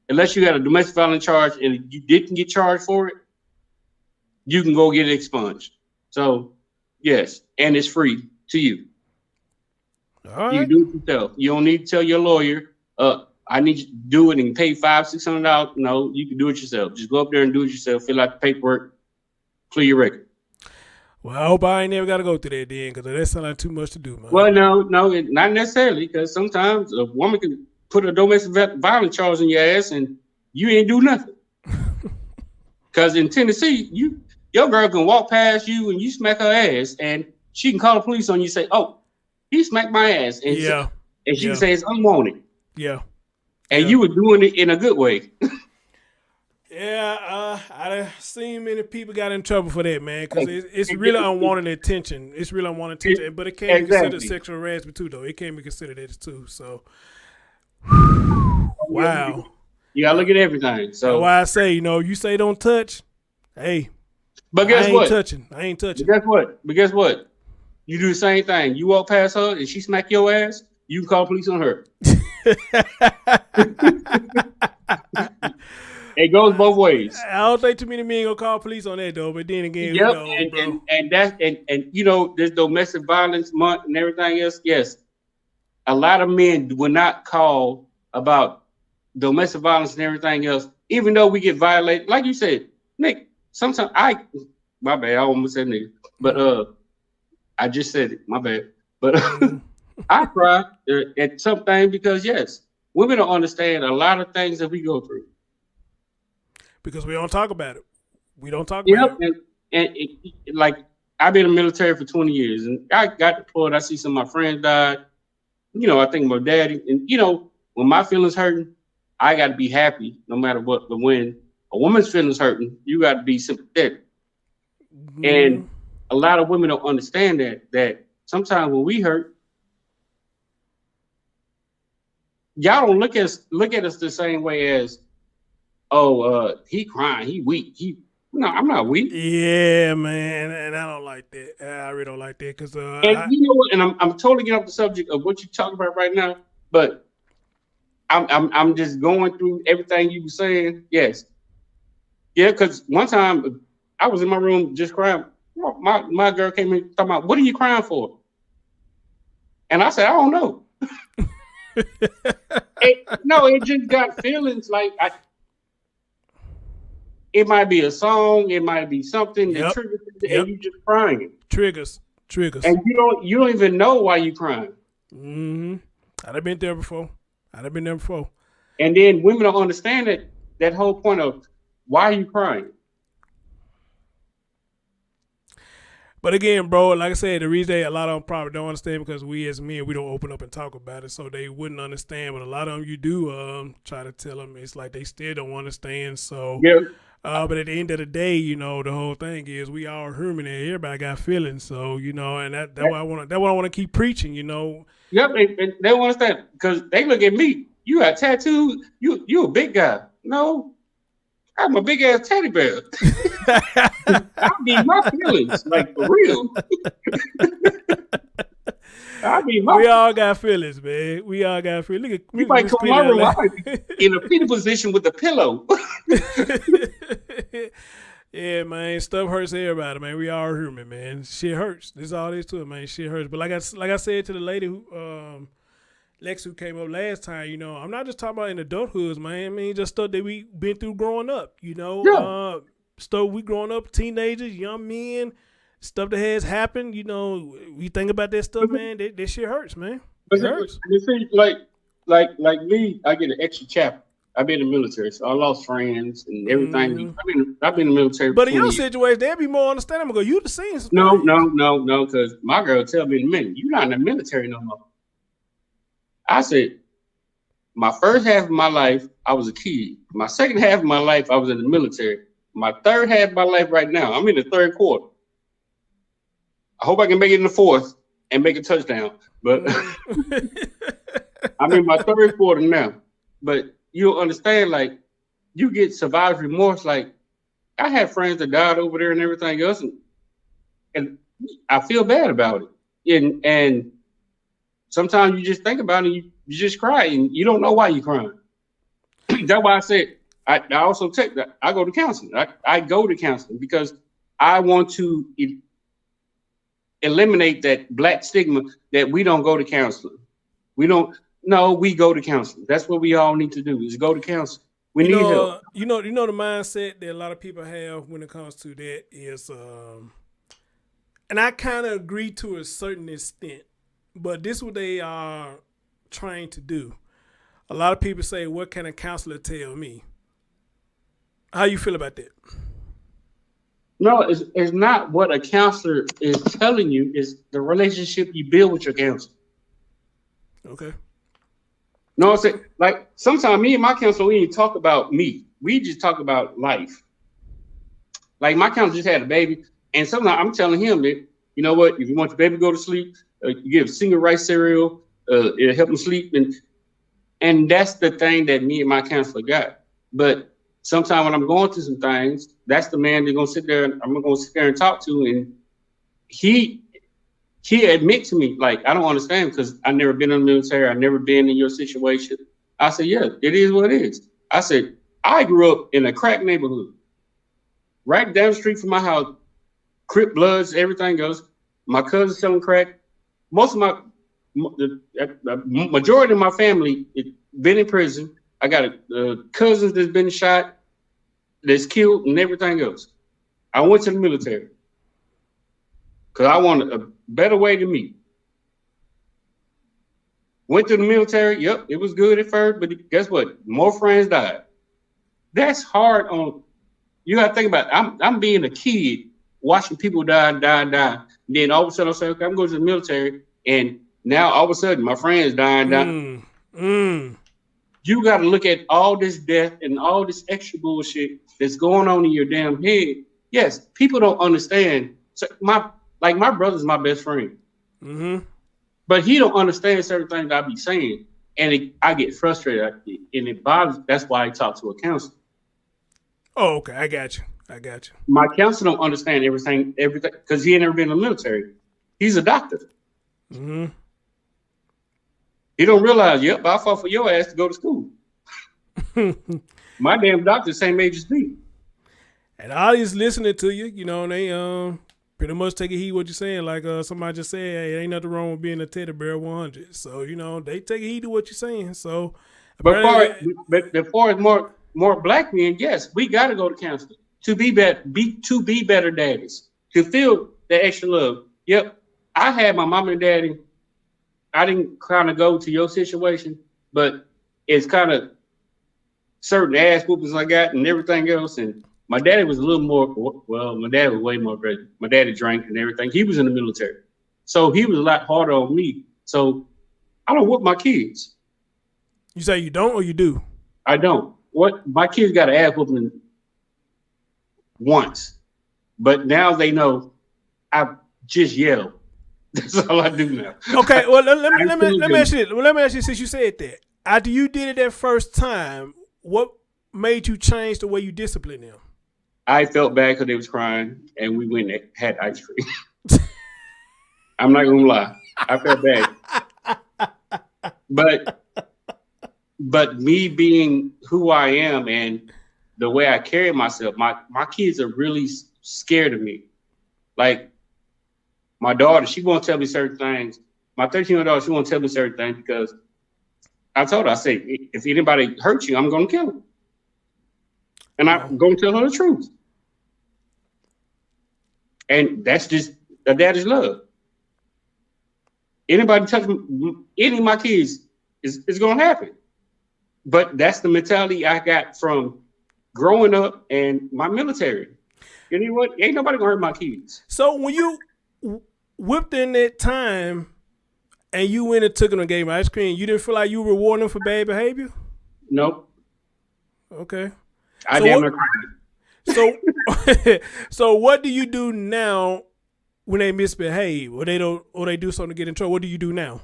unless you got a domestic violence charge and you didn't get charged for it. You can go get it expunged. So yes, and it's free to you. All right. You can do it yourself. You don't need to tell your lawyer, I need you to do it and pay $500-$600. No, you can do it yourself. Just go up there and do it yourself. Fill out the paperwork, clear your record. Well, I hope I ain't never got to go through that then, because that sounds like too much to do, man. Well, no, not necessarily, because sometimes a woman can put a domestic violence charge in your ass and you ain't do nothing. Because in Tennessee, your girl can walk past you and you smack her ass, and she can call the police on you and say, "Oh, he smacked my ass," and she can say it's unwanted. Yeah. And you were doing it in a good way. I seen many people got in trouble for that, man, because it's really unwanted attention. It's really unwanted attention, but it can be considered sexual harassment too, though. It can be considered that too. So, wow. You gotta look at everything. So that's why I say, you say don't touch. Hey, But guess what? I ain't touching. But guess what? You do the same thing. You walk past her and she smack your ass, you can call police on her. It goes both ways. I don't think too many men gonna call police on that though. But then again, Yep, bro. and you know, there's domestic violence month and everything else. Yes, a lot of men will not call about domestic violence and everything else, even though we get violated. Like you said, Nick, sometimes my bad, I almost said nigga, but I just said it, my bad. But I cry at something because yes, women don't understand a lot of things that we go through. Because we don't talk about it. We don't talk about it. And like I've been in the military for 20 years, and I got deployed. I see some of my friends died. You know, I think my daddy, and you know, when my feelings hurting, I got to be happy no matter what. But when a woman's feelings hurting, you got to be sympathetic. Mm-hmm. And a lot of women don't understand that sometimes when we hurt, y'all don't look at us the same way as, he crying, he weak. No, I'm not weak. Yeah, man, and I don't like that. I really don't like that because and you know what? And I'm totally getting off the subject of what you're talking about right now, but I'm just going through everything you were saying. Yes, yeah, because one time I was in my room just crying. My girl came in talking about, what are you crying for? And I said, I don't know. It just got feelings like it might be a song, it might be something that triggers it, and you just crying. Triggers. And you don't even know why you crying. Mm-hmm. I've been there before. And then women don't understand that whole point of why are you crying? But again, bro, like I said, the reason a lot of them probably don't understand because we as men, we don't open up and talk about it, so they wouldn't understand. But a lot of them, you do try to tell them, it's like they still don't understand. So, yeah. But at the end of the day, you know, the whole thing is we all human and everybody got feelings. So, you know, and that's why I want to keep preaching, you know. Yep, and they don't understand because they look at me. You got tattoos. You a big guy. No. I'm a big ass teddy bear. I be my feelings, like for real. We all got feelings, man. We all got feelings. Look at you might come my room in a fetal position with a pillow. Yeah, man. Stuff hurts everybody, man. We all human, man. Shit hurts. This is all there is to it, man. Shit hurts. But like I said to the lady who Lex who came up last time, you know, I'm not just talking about in adulthood, man. I mean, just stuff that we been through growing up, you know. Yeah. Stuff we growing up, teenagers, young men, stuff that has happened, you know. We think about that stuff, man. That shit hurts, man. It hurts. You see, like me, I get an extra chapter. I've been in the military, so I lost friends and everything. Mm-hmm. I've been in the military. But in your situation, they'd be more understandable because you the seen some No, because my girl tell me in a minute, you're not in the military no more. I said, my first half of my life, I was a kid. My second half of my life, I was in the military. My third half of my life right now, I'm in the third quarter. I hope I can make it in the fourth and make a touchdown. But I'm in my third quarter now. But you don't understand, like, you get survivor's remorse. Like, I had friends that died over there and everything else, and I feel bad about it. And sometimes you just think about it, and you just cry, and you don't know why you're crying. That's why I said I also take that. I go to counseling. I go to counseling because I want to eliminate that black stigma that we don't go to counseling. We go to counseling. That's what we all need to do is go to counseling. We need help. You know the mindset that a lot of people have when it comes to that is, and I kind of agree to a certain extent, but this is what they are trying to do. A lot of people say, what can a counselor tell me? How you feel about that? No, it's not what a counselor is telling you. It's the relationship you build with your counselor. Okay. No, I'm saying, like, sometimes me and my counselor, we didn't talk about me. We just talk about life. Like, my counselor just had a baby, and sometimes I'm telling him that, you know what, if you want your baby to go to sleep, you give single rice cereal, it'll help him sleep. And that's the thing that me and my counselor got. But sometimes when I'm going through some things, that's the man they're gonna sit there and I'm gonna sit there and talk to. And he admit to me, like, I don't understand because I never been in the military, I've never been in your situation. I said, yeah, it is what it is. I said, I grew up in a crack neighborhood, right down the street from my house, Crip Bloods, everything goes. My cousin selling crack. Most of the majority of my family been in prison. I got cousins that's been shot, that's killed, and everything else. I went to the military because I wanted a better way to meet. Went to the military. Yep, it was good at first, but guess what? More friends died. That's hard on. You got to think about it. I'm being a kid watching people die. And then all of a sudden I say, okay, I'm going to the military, and now all of a sudden my friends dying. You got to look at all this death and all this extra bullshit that's going on in your damn head. Yes, people don't understand. So my brother's my best friend, but he don't understand certain things I be saying, and I get frustrated, and it bothers. That's why I talk to a counselor. Oh, okay, I got you. My counselor don't understand everything, because he ain't never been in the military. He's a doctor. He don't realize, yep, I fought for your ass to go to school. My damn doctor, same age as me. And all these listening to you, you know, and they pretty much take a heed what you're saying. Like somebody just said, hey, ain't nothing wrong with being a teddy bear 100. So, you know, they take a heed to what you're saying. So, but as far as more black men, yes, we got to go to counseling to be better daddies, to feel the extra love. Yep, I had my mom and daddy. I didn't kind of go to your situation, but it's kind of certain ass whoopings I got and everything else. And my daddy was a little more, well, my dad was way more aggressive. My daddy drank and everything. He was in the military. So he was a lot harder on me. So I don't whoop my kids. You say you don't or you do? I don't. My kids got an ass whooping once, but now they know I just yell. That's all I do now. Okay, well let me ask you, since you said that, after you did it that first time, what made you change the way you discipline them? I felt bad because they was crying, and we went and had ice cream. I'm not gonna lie, I felt bad, but me being who I am and the way I carry myself, my kids are really scared of me. Like my daughter, she won't tell me certain things. My 13-year-old daughter, she won't tell me certain things because I told her, I said, if anybody hurts you, I'm going to kill them. And I'm going to tell her the truth. And that's just a daddy's love. Anybody touch any of my kids, it's going to happen. But that's the mentality I got from growing up and my military. You know what? Ain't nobody going to hurt my kids. So when you whipped in that time and you went and took them and gave them ice cream, you didn't feel like you were rewarding them for bad behavior? Nope. Okay. So what do you do now when they misbehave or they do something to get in trouble? What do you do now?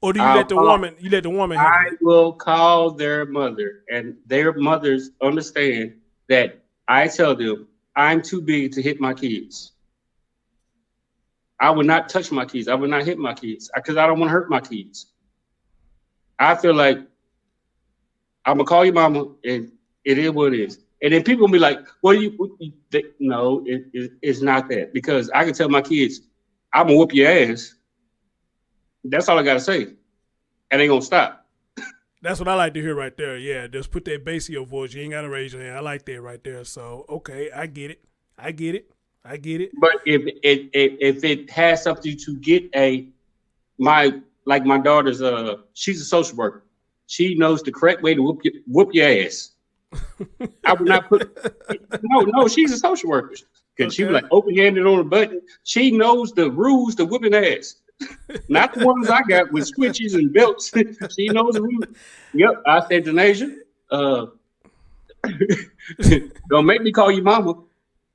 Or do you let the woman handle I it? will call their mother, and their mothers understand that I tell them I'm too big to hit my kids. I would not touch my kids. I would not hit my kids because I don't want to hurt my kids. I feel like I'm gonna call your mama, and it is what it is. And then people will be like, "What do you?" No, it's not that, because I can tell my kids, "I'm gonna whoop your ass." That's all I gotta say, and they gonna stop. That's what I like to hear right there. Yeah, just put that bass in your voice. You ain't gotta raise your hand. I like that right there. So okay, I get it. But if it has something to get my daughter's she's a social worker. She knows the correct way to whoop your ass. I would not put no. She's a social worker because she was like open-handed on a button. She knows the rules to whooping ass. Not the ones I got with switches and belts. She knows the rules. Yep, I said to Nasia, don't make me call you mama,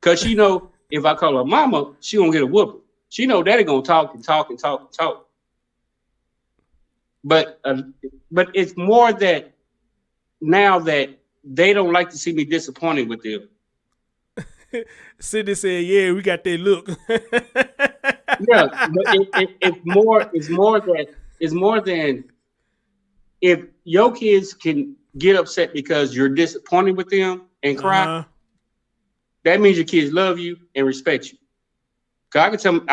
because she know if I call her mama, she gonna get a whooping. She know daddy gonna talk. But it's more that now that they don't like to see me disappointed with them. Sidney said, "Yeah, we got that look." Yeah, but it's more than if your kids can get upset because you're disappointed with them and cry. That means your kids love you and respect you. Cause I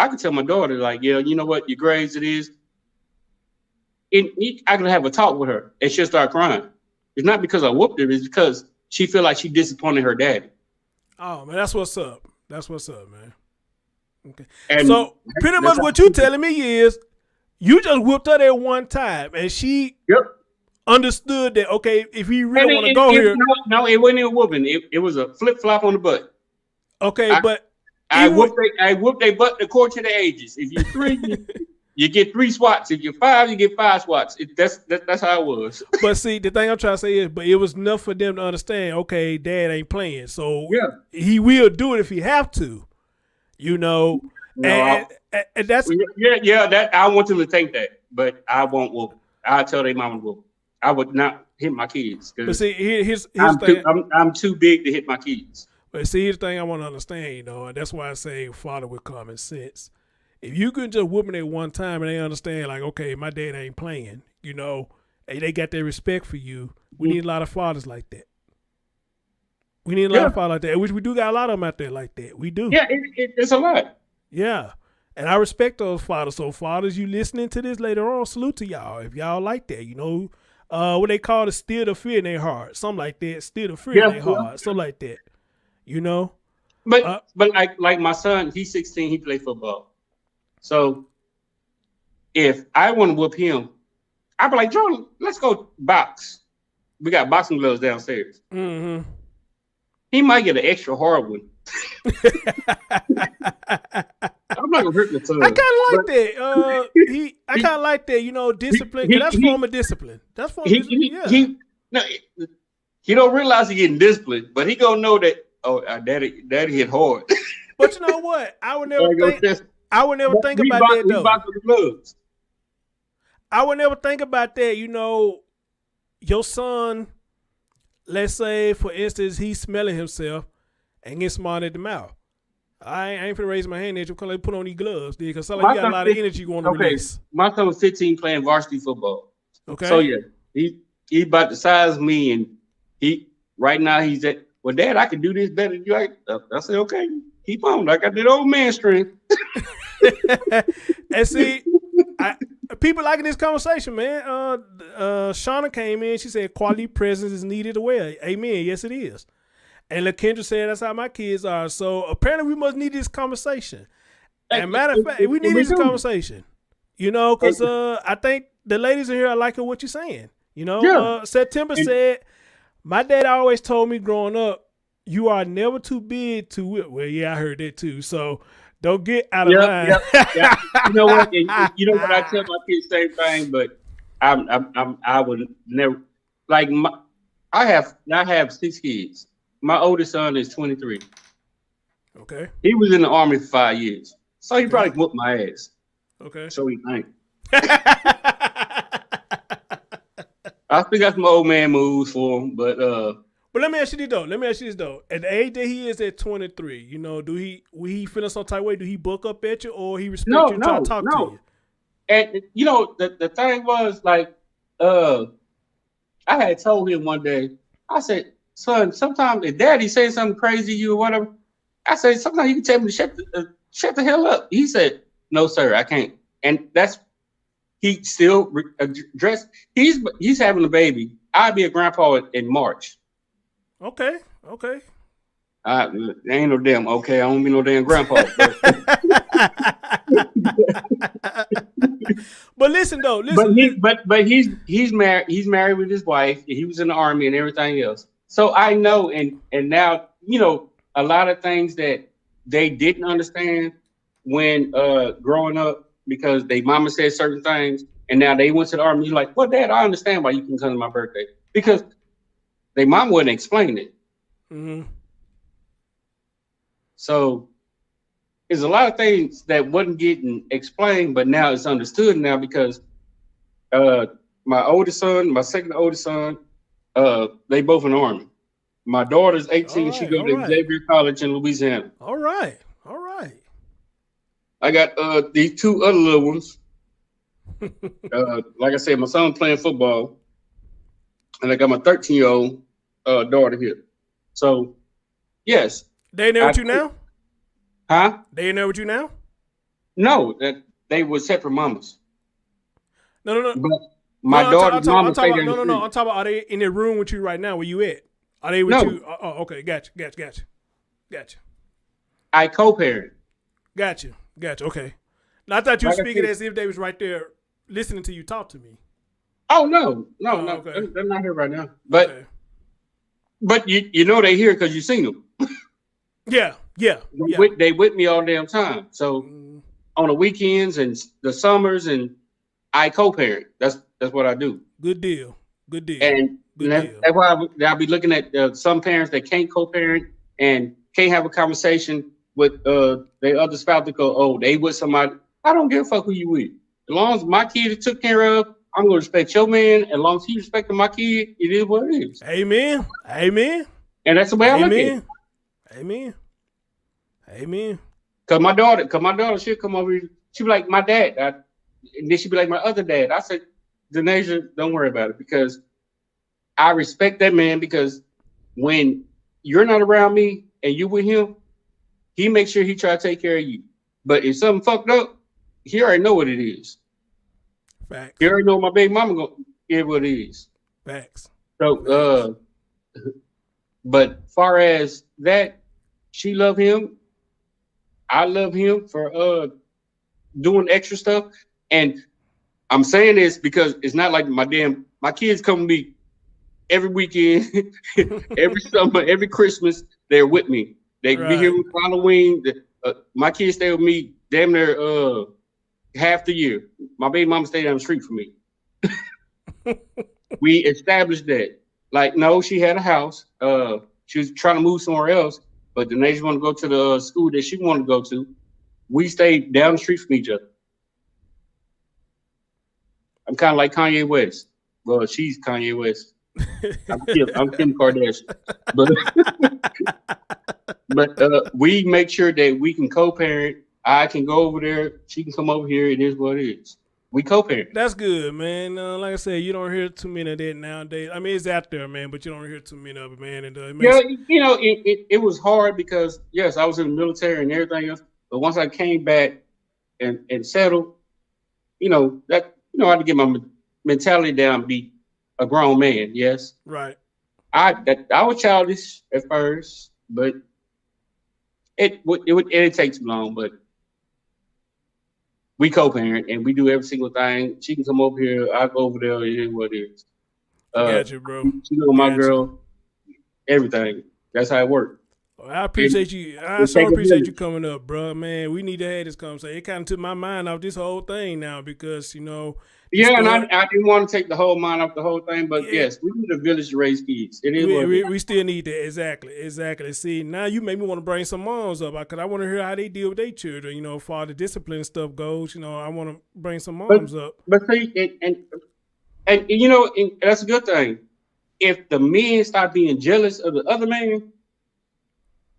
can tell my daughter, like, yeah, you know what, your grades it is. I can have a talk with her and she'll start crying. It's not because I whooped her, it's because she feel like she disappointed her daddy. Oh man, that's what's up. That's what's up, man. Okay. And so pretty much what you telling me is you just whooped her there one time and she understood that, okay, if he really want to go here. No, it wasn't even whooping. It was a flip flop on the butt. Okay, but I whooped their butt according to the ages. If you're 3, you get 3 swats. If you're 5, you get 5 swats. That's how it was. But see, the thing I'm trying to say is, but it was enough for them to understand, okay, dad ain't playing. So he will do it if he have to, you know. And that's that I want them to think that, but I won't whoop. I'll tell their mama to whoop. I would not hit my kids. But see, here's I'm too big to hit my kids. But see, here's the thing I want to understand, you know, and that's why I say father with common sense. If you can just whoop them at one time and they understand, like, okay, my dad ain't playing, you know, and they got their respect for you, we need a lot of fathers like that. We need a lot of fathers like that, which we do got a lot of them out there like that. We do. Yeah, it's a lot. Yeah. And I respect those fathers. So fathers, you listening to this later on, salute to y'all. If y'all like that, you know, what they call it, still the fear in their heart. Something like that. Still the fear in their heart. Something like that. You know? But like my son, he's 16, he play football. So if I want to whoop him, I'd be like, Jordan, let's go box. We got boxing gloves downstairs. Mm-hmm. He might get an extra hard one. I'm not gonna hurt the son. I kind of like that. I kind of like that. You know, discipline. That's form of discipline. That's form of discipline. He don't realize he getting disciplined, but he gonna know that. Oh, daddy hit hard. But you know what? I would never think about that though. I would never think about that. You know, your son. Let's say, for instance, he's smelling himself and gets smart at the mouth. I ain't finna raise my hand at you because put on these gloves, dude, because you got a lot of energy you want to release. My son was 15 playing varsity football. Okay. So yeah, he about the size of me, and right now he's at. Well, Dad, I can do this better than you. I said, okay, keep on. I got that old man strength. And see, people liking this conversation, man. Shauna came in. She said, quality presence is needed as well. Amen. Yes, it is. And LaKendra said, that's how my kids are. So apparently we must need this conversation. And matter of fact, we need this conversation. You know, because I think the ladies in here are liking what you're saying. You know, September said, my dad always told me growing up, you are never too big to whip. Well, yeah, I heard that too. So don't get out of line. Yeah. You know what? You know what? I tell my kids the same thing, but I would never like. I have 6 kids. My oldest son is 23. Okay. He was in the Army for 5 years, so he probably whooped my ass. Okay. So he think. I still got some old man moves for him, but let me ask you this though. At the age that he is at 23, you know, will he feel some type of way? Do he buck up at you, or he respect you and try to talk to you? And you know, the thing was like, I had told him one day, I said, son, sometimes if daddy says something crazy to you or whatever, I said, sometimes you can tell me to shut the hell up. He said, no, sir, I can't. And he still addressed, he's having a baby. I'll be a grandpa in March. Okay. Ain't no damn okay. I don't be no damn grandpa. But listen though, But he's married. He's married with his wife. He was in the Army and everything else. So I know, and now you know a lot of things that they didn't understand when growing up because they mama said certain things, and now they went to the Army. You're like, well, Dad, I understand why you can come to my birthday because they mom wouldn't explain it. Mm-hmm. So there's a lot of things that wasn't getting explained, but now it's understood now because my oldest son, my second oldest son, they both in the Army. My daughter's 18. All She right, go all to right. Xavier College in Louisiana. All right. All right. I got these two other little ones. Like I said, my son playing football, and I got my 13-year-old daughter here. So, yes. They in there with you now? Huh? They in there with you now? No, that they were separate mamas. No. But my daughter's mama stayed down the street. I'm talking about, are they in the room with you right now? Where you at? Are they with No. you? Oh, okay. Gotcha. I co-parent. Gotcha. Okay. Now, I thought you were Like I speaking said- as if they was right there listening to you talk to me. Oh no. Okay. They're not here right now. But Okay. but you know they here because you seen them. Yeah. They with me all damn time. So on the weekends and the summers, and I co-parent. That's what I do. Good deal. And that's why I'll be looking at some parents that can't co-parent and can't have a conversation with their other spouse to go, oh, they with somebody. I don't give a fuck who you with. As long as my kid is took care of, I'm gonna respect your man. As long as he respecting my kid, it is what it is. Amen. And that's the way I look at it. Amen. Cause my daughter, she'll come over here. She'll be like, my dad. And then she'll be like, my other dad. I said, Denasia, don't worry about it, because I respect that man, because when you're not around me and you with him, he makes sure he try to take care of you. But if something fucked up, he already know what it is. Facts. He already know my baby mama gonna give what it is. Facts. So, but far as that, she love him. I love him for doing extra stuff. And I'm saying this because it's not like my kids come to me every weekend, every summer, every Christmas. They're with me. They be here with Halloween. My kids stay with me damn near half the year. My baby mama stay down the street from me. We established that. Like, no, she had a house. She was trying to move somewhere else, but the nation want to go to the school that she wanted to go to. We stayed down the street from each other. I'm kind of like Kanye West. Well, she's Kanye West. I'm Kim Kardashian. But we make sure that we can co-parent. I can go over there. She can come over here. It is what it is. We co-parent. That's good, man. Like I said, you don't hear too many of that nowadays. I mean, it's out there, man, but you don't hear too many of it, man. And it makes it was hard because, yes, I was in the military and everything else. But once I came back and settled, I had to get my mentality down, be a grown man. Yes, right. I was childish at first, but it take too long. But we co-parent and we do every single thing. She can come over here, I go over there. It is what it is. Gotcha, bro. My girl, everything. That's how it works. I appreciate you. I so appreciate you coming up, bro. Man, we need to have this conversation. It kind of took my mind off this whole thing now because, Yeah, and I didn't want to take the whole mind off the whole thing, but yes, we need a village to raise kids. It is we still need that. Exactly. See, now you make me want to bring some moms up because I want to hear how they deal with their children. As far as the discipline stuff goes, I want to bring some moms up. But see, and that's a good thing. If the men start being jealous of the other man,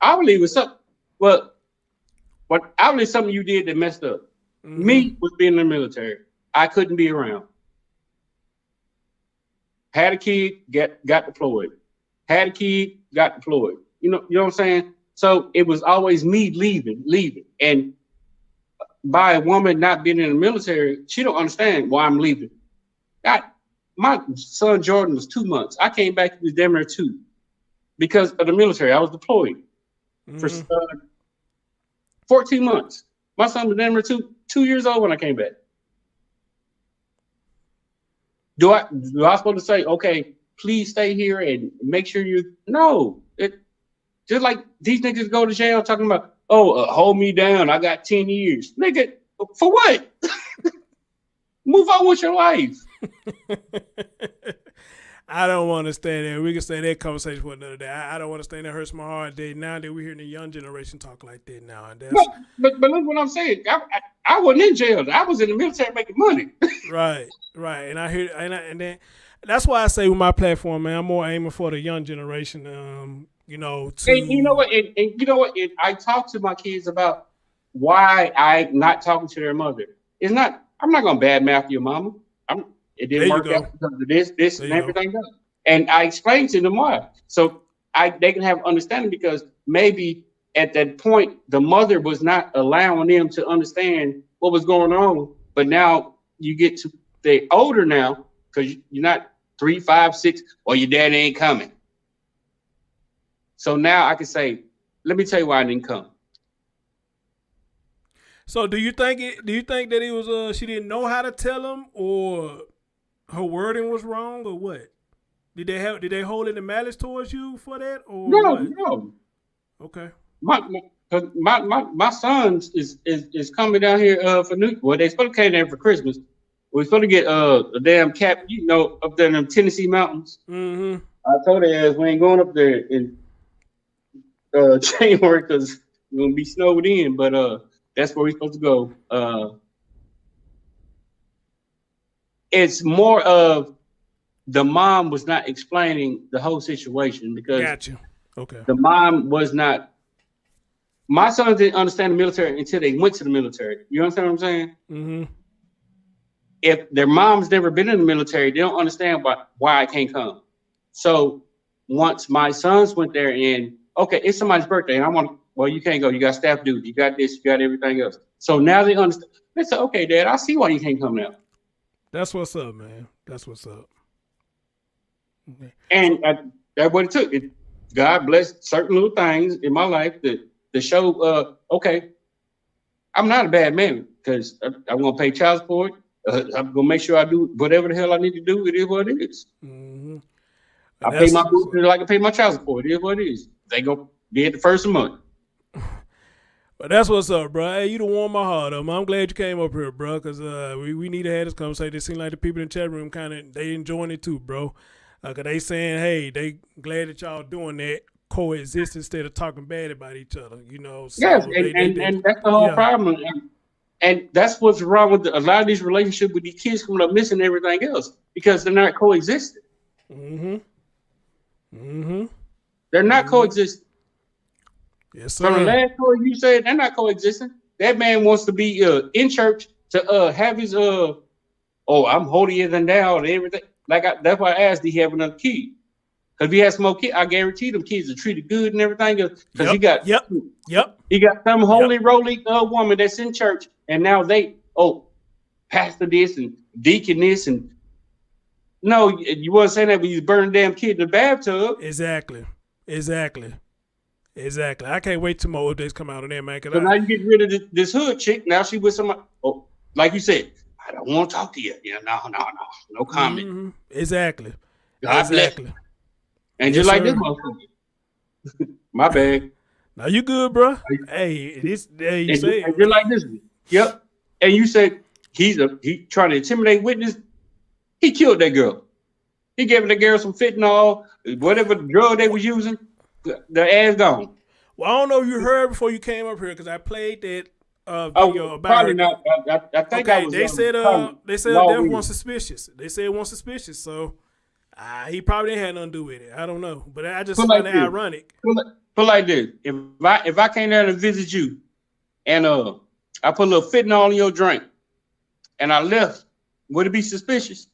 I believe it's something. Well, I believe something you did that messed up. Mm-hmm. Me was being in the military. I couldn't be around. Had a kid, got deployed. Had a kid, got deployed. You know what I'm saying? So it was always me leaving. And by a woman not being in the military, she don't understand why I'm leaving. My son Jordan was 2 months. I came back to Denver 2 because of the military. I was deployed for 14 months. My son was Denver 2 years old when I came back. Do I supposed to say, okay, please stay here and make sure no. It just like these niggas go to jail talking about, hold me down. I got 10 years. Nigga, for what? Move on with your life. I don't want to stay there. We can stay that conversation for another day. I don't want to stay there. It hurts my heart. Now that we're hearing the young generation talk like that now. And that's, but look what I'm saying. I wasn't in jail. I was in the military making money. Right. And I hear, and then That's why I say with my platform, man, I'm more aiming for the young generation. You know, to And you know what? And you know what? I talk to my kids about why I'm not talking to their mother. It's not. I'm not gonna badmouth your mama. It didn't work out because of this, and everything else. And I explained to them why. So they can have understanding, because maybe at that point the mother was not allowing them to understand what was going on. But now you get to the older now, because you're not 3, 5, 6, or your daddy ain't coming. So now I can say, let me tell you why I didn't come. So do you think that it was she didn't know how to tell him, or her wording was wrong, or what? Did they hold any malice towards you for that, or No. Okay. My sons is coming down here for New. Well, they supposed to come there for Christmas. We're supposed to get a damn cap, up there in them Tennessee mountains. Mm-hmm. I told their ass we ain't going up there in January because we're gonna be snowed in. But that's where we're supposed to go. It's more of the mom was not explaining the whole situation, because Gotcha. Okay. the mom was not. My sons didn't understand the military until they went to the military. You understand what I'm saying? Mm-hmm. If their mom's never been in the military, they don't understand why I can't come. So once my sons went there, and okay, it's somebody's birthday, and well, you can't go. You got staff duty. You got this. You got everything else. So now they understand. They say, okay, Dad, I see why you can't come now. That's what's up, man. That's what's up. Okay. And that's what it took. God blessed certain little things in my life to show, okay, I'm not a bad man, because I'm going to pay child support. I'm going to make sure I do whatever the hell I need to do. It is what it is. Mm-hmm. I pay my bills like I pay my child support. It is what it is. They go be at the first of the month. But that's what's up, bro. Hey, you done warm my heart up. I'm glad you came up here, bro, because we need to have this conversation. It seems like the people in the chat room they enjoying it too, bro. Cause they saying, hey, they glad that y'all doing that, coexist instead of talking bad about each other, So yes, and that's the whole problem. And that's what's wrong with a lot of these relationships with these kids coming up missing everything else, because they're not coexisting. Mm-hmm. Mm-hmm. They're not coexisting. Yes, sir. From the last story you said, they're not coexisting. That man wants to be in church to have his I'm holier than thou and everything. That's why I asked, did he have another kid? Because if he has some more kids, I guarantee them kids are treated good and everything else. Because he got he got some holy roly woman that's in church, and now they pastor this and deacon this, and no, you wasn't saying that, but he's burning damn kid in the bathtub. Exactly. I can't wait till more updates come out on there, man. So now you get rid of this hood chick. Now she with somebody. Oh, like you said, I don't want to talk to you. Yeah, no comment. Mm-hmm. Exactly. God bless. And just like this motherfucker. My bad. Now you good, bro? Hey, you say just like this one. Yep. And you said he trying to intimidate witness. He killed that girl. He gave that girl some fentanyl, whatever drug they was using. The ass gone. Well, I don't know if you heard before you came up here, because I played that video about probably her. Not. I think okay, I was. They said death was suspicious. They said it was suspicious, so he probably didn't have nothing to do with it. I don't know, but I just find it ironic. Put like this: if I came down and visit you, and I put a little fentanyl in your drink, and I left, would it be suspicious?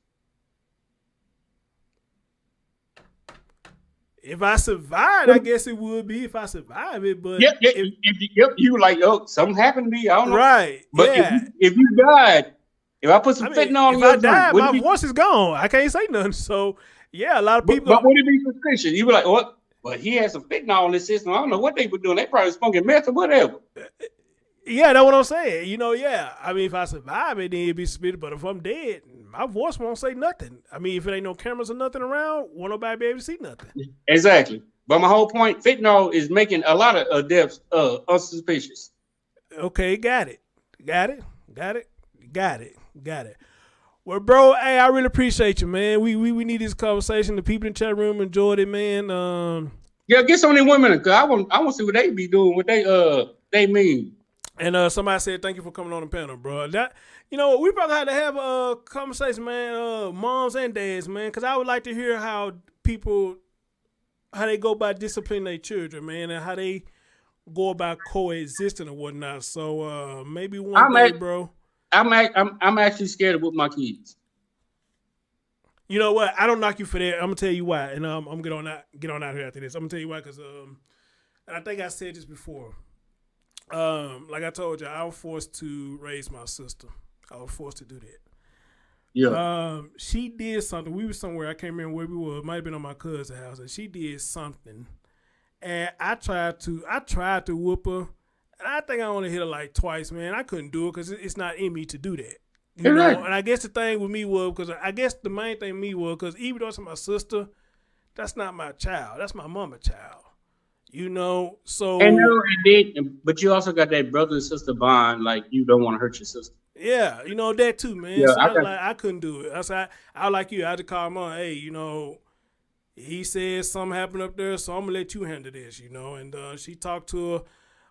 If I survived, I guess it would be if I survived it. But if you like, something happened to me, I don't know. Right. But if you died, if I put some fentanyl in your drink, my voice is gone. I can't say nothing. So yeah, a lot of people. But would it be suspicious? You be like, what? But he had some fentanyl in his system. I don't know what they were doing. They probably smoking meth or whatever. Yeah, that's what I'm saying. I mean, if I survive it, then it'd be suspicious. But if I'm dead, my voice won't say nothing. I mean, if it ain't no cameras or nothing around, won't nobody be able to see nothing. Exactly. But my whole point, fentanyl is making a lot of deaths unsuspicious. Okay, got it. Well, bro, hey, I really appreciate you, man. We need this conversation. The people in the chat room enjoyed it, man. Yeah, get some of them women, cause I want to see what they be doing, what they mean. And somebody said, thank you for coming on the panel, bro. That, you know, we probably had to have a conversation, man, moms and dads, man, because I would like to hear how they go about disciplining their children, man, and how they go about coexisting and whatnot. So maybe one day, bro. I'm actually scared of with my kids. You know what? I don't knock you for that. I'm gonna tell you why, and I'm gonna get on out here after this. I'm gonna tell you why, because and I think I said this before. Like I told you, I was forced to raise my sister. I was forced to do that. Yeah. She did something. We were somewhere. I can't remember where we were. It might have been on my cousin's house, and she did something. And I tried to whoop her, and I think I only hit her like twice, man. I couldn't do it because it's not in me to do that. You know, and I guess the thing with me was, because I guess the main thing with me was, because even though it's my sister, that's not my child. That's my mama's child. You know, so. And no, it did, but you also got that brother and sister bond, like you don't want to hurt your sister. Yeah, you know, that too, man. Yeah, so I couldn't do it. I said, I like you. I had to call mom, hey, you know, he said something happened up there, so I'm going to let you handle this, you know. And she talked to her.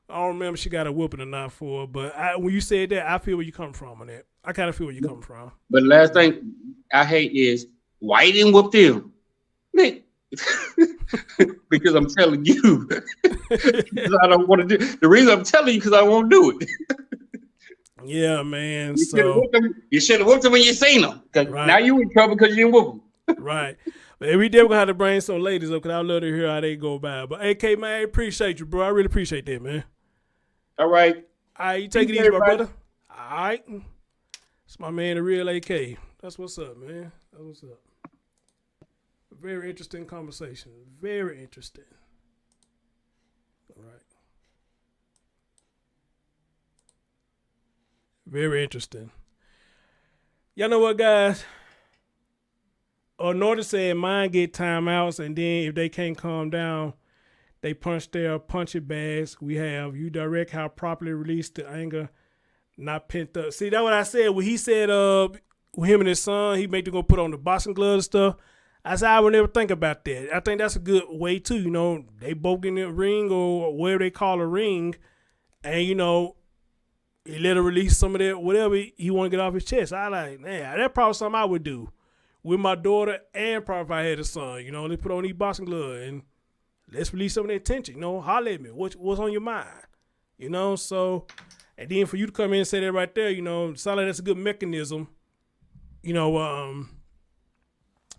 I don't remember if she got a whooping or not for her, but when you said that, I feel where you come from on that. I kind of feel where you come from. But the last thing I hate is, why you didn't whoop them? Man. Because I'm telling you. I don't want to do. The reason I'm telling you because I won't do it. Yeah, man. You should have whooped them when you seen them. Right. Now you in trouble because you didn't whoop them. Right. But we definitely gonna have to bring some ladies up because I'd love to hear how they go by. But AK, man, I appreciate you, bro. I really appreciate that, man. All right. All right, you take it easy, my brother. All right. It's my man, the real AK. That's what's up, man. That's what's up. Very interesting conversation. Very interesting. All right. Very interesting. Y'all know what, guys? Norton said mine get timeouts, and then if they can't calm down, they punch their punching bags. We have you direct how properly release the anger, not pent up. See, that's what I said. When he said with him and his son, he made them go put on the boxing gloves and stuff. I said I would never think about that. I think that's a good way too. You know, they both in the ring or whatever they call a ring, and you know, he let her release some of that whatever he want to get off his chest. I like, man, that's probably something I would do with my daughter, and probably if I had a son. You know, let's put on these boxing gloves and let's release some of that tension. You know, holler at me. What's on your mind? You know, so and then for you to come in and say that right there, you know, it sounds like that's a good mechanism. You know,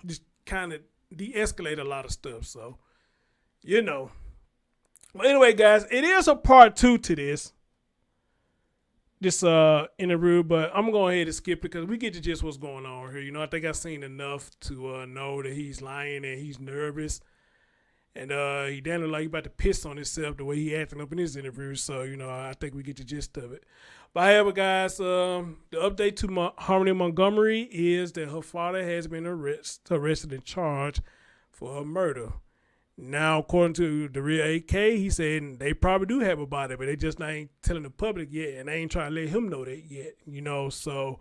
just kind of de-escalate a lot of stuff. So, you know. Well, anyway, guys, it is a part 2 to this interview, but I'm going to go ahead and skip it because we get to just what's going on here. You know, I think I've seen enough to know that he's lying and he's nervous. And he damn like he about to piss on himself the way he acting up in his interview. So, you know, I think we get the gist of it. But however, guys, the update to Harmony Montgomery is that her father has been arrested and charged for her murder. Now, according to the real AK, he said they probably do have a body, but they just ain't telling the public yet, and they ain't trying to let him know that yet, you know. So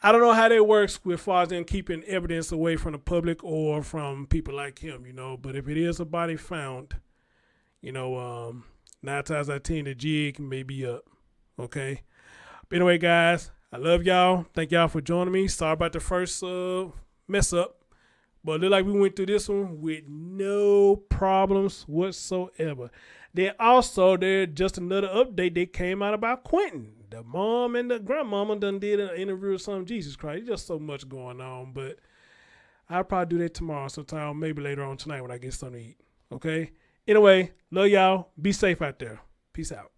I don't know how that works with far as them keeping evidence away from the public or from people like him, you know. But if it is a body found, you know, 9 times out of 10, the jig may be up, okay? But anyway, guys, I love y'all. Thank y'all for joining me. Sorry about the first mess up. But it looked like we went through this one with no problems whatsoever. Then also, there's just another update that came out about Quentin. The mom and the grandmama done did an interview or something. Jesus Christ, there's just so much going on. But I'll probably do that tomorrow sometime, maybe later on tonight when I get something to eat. Okay? Anyway, love y'all. Be safe out there. Peace out.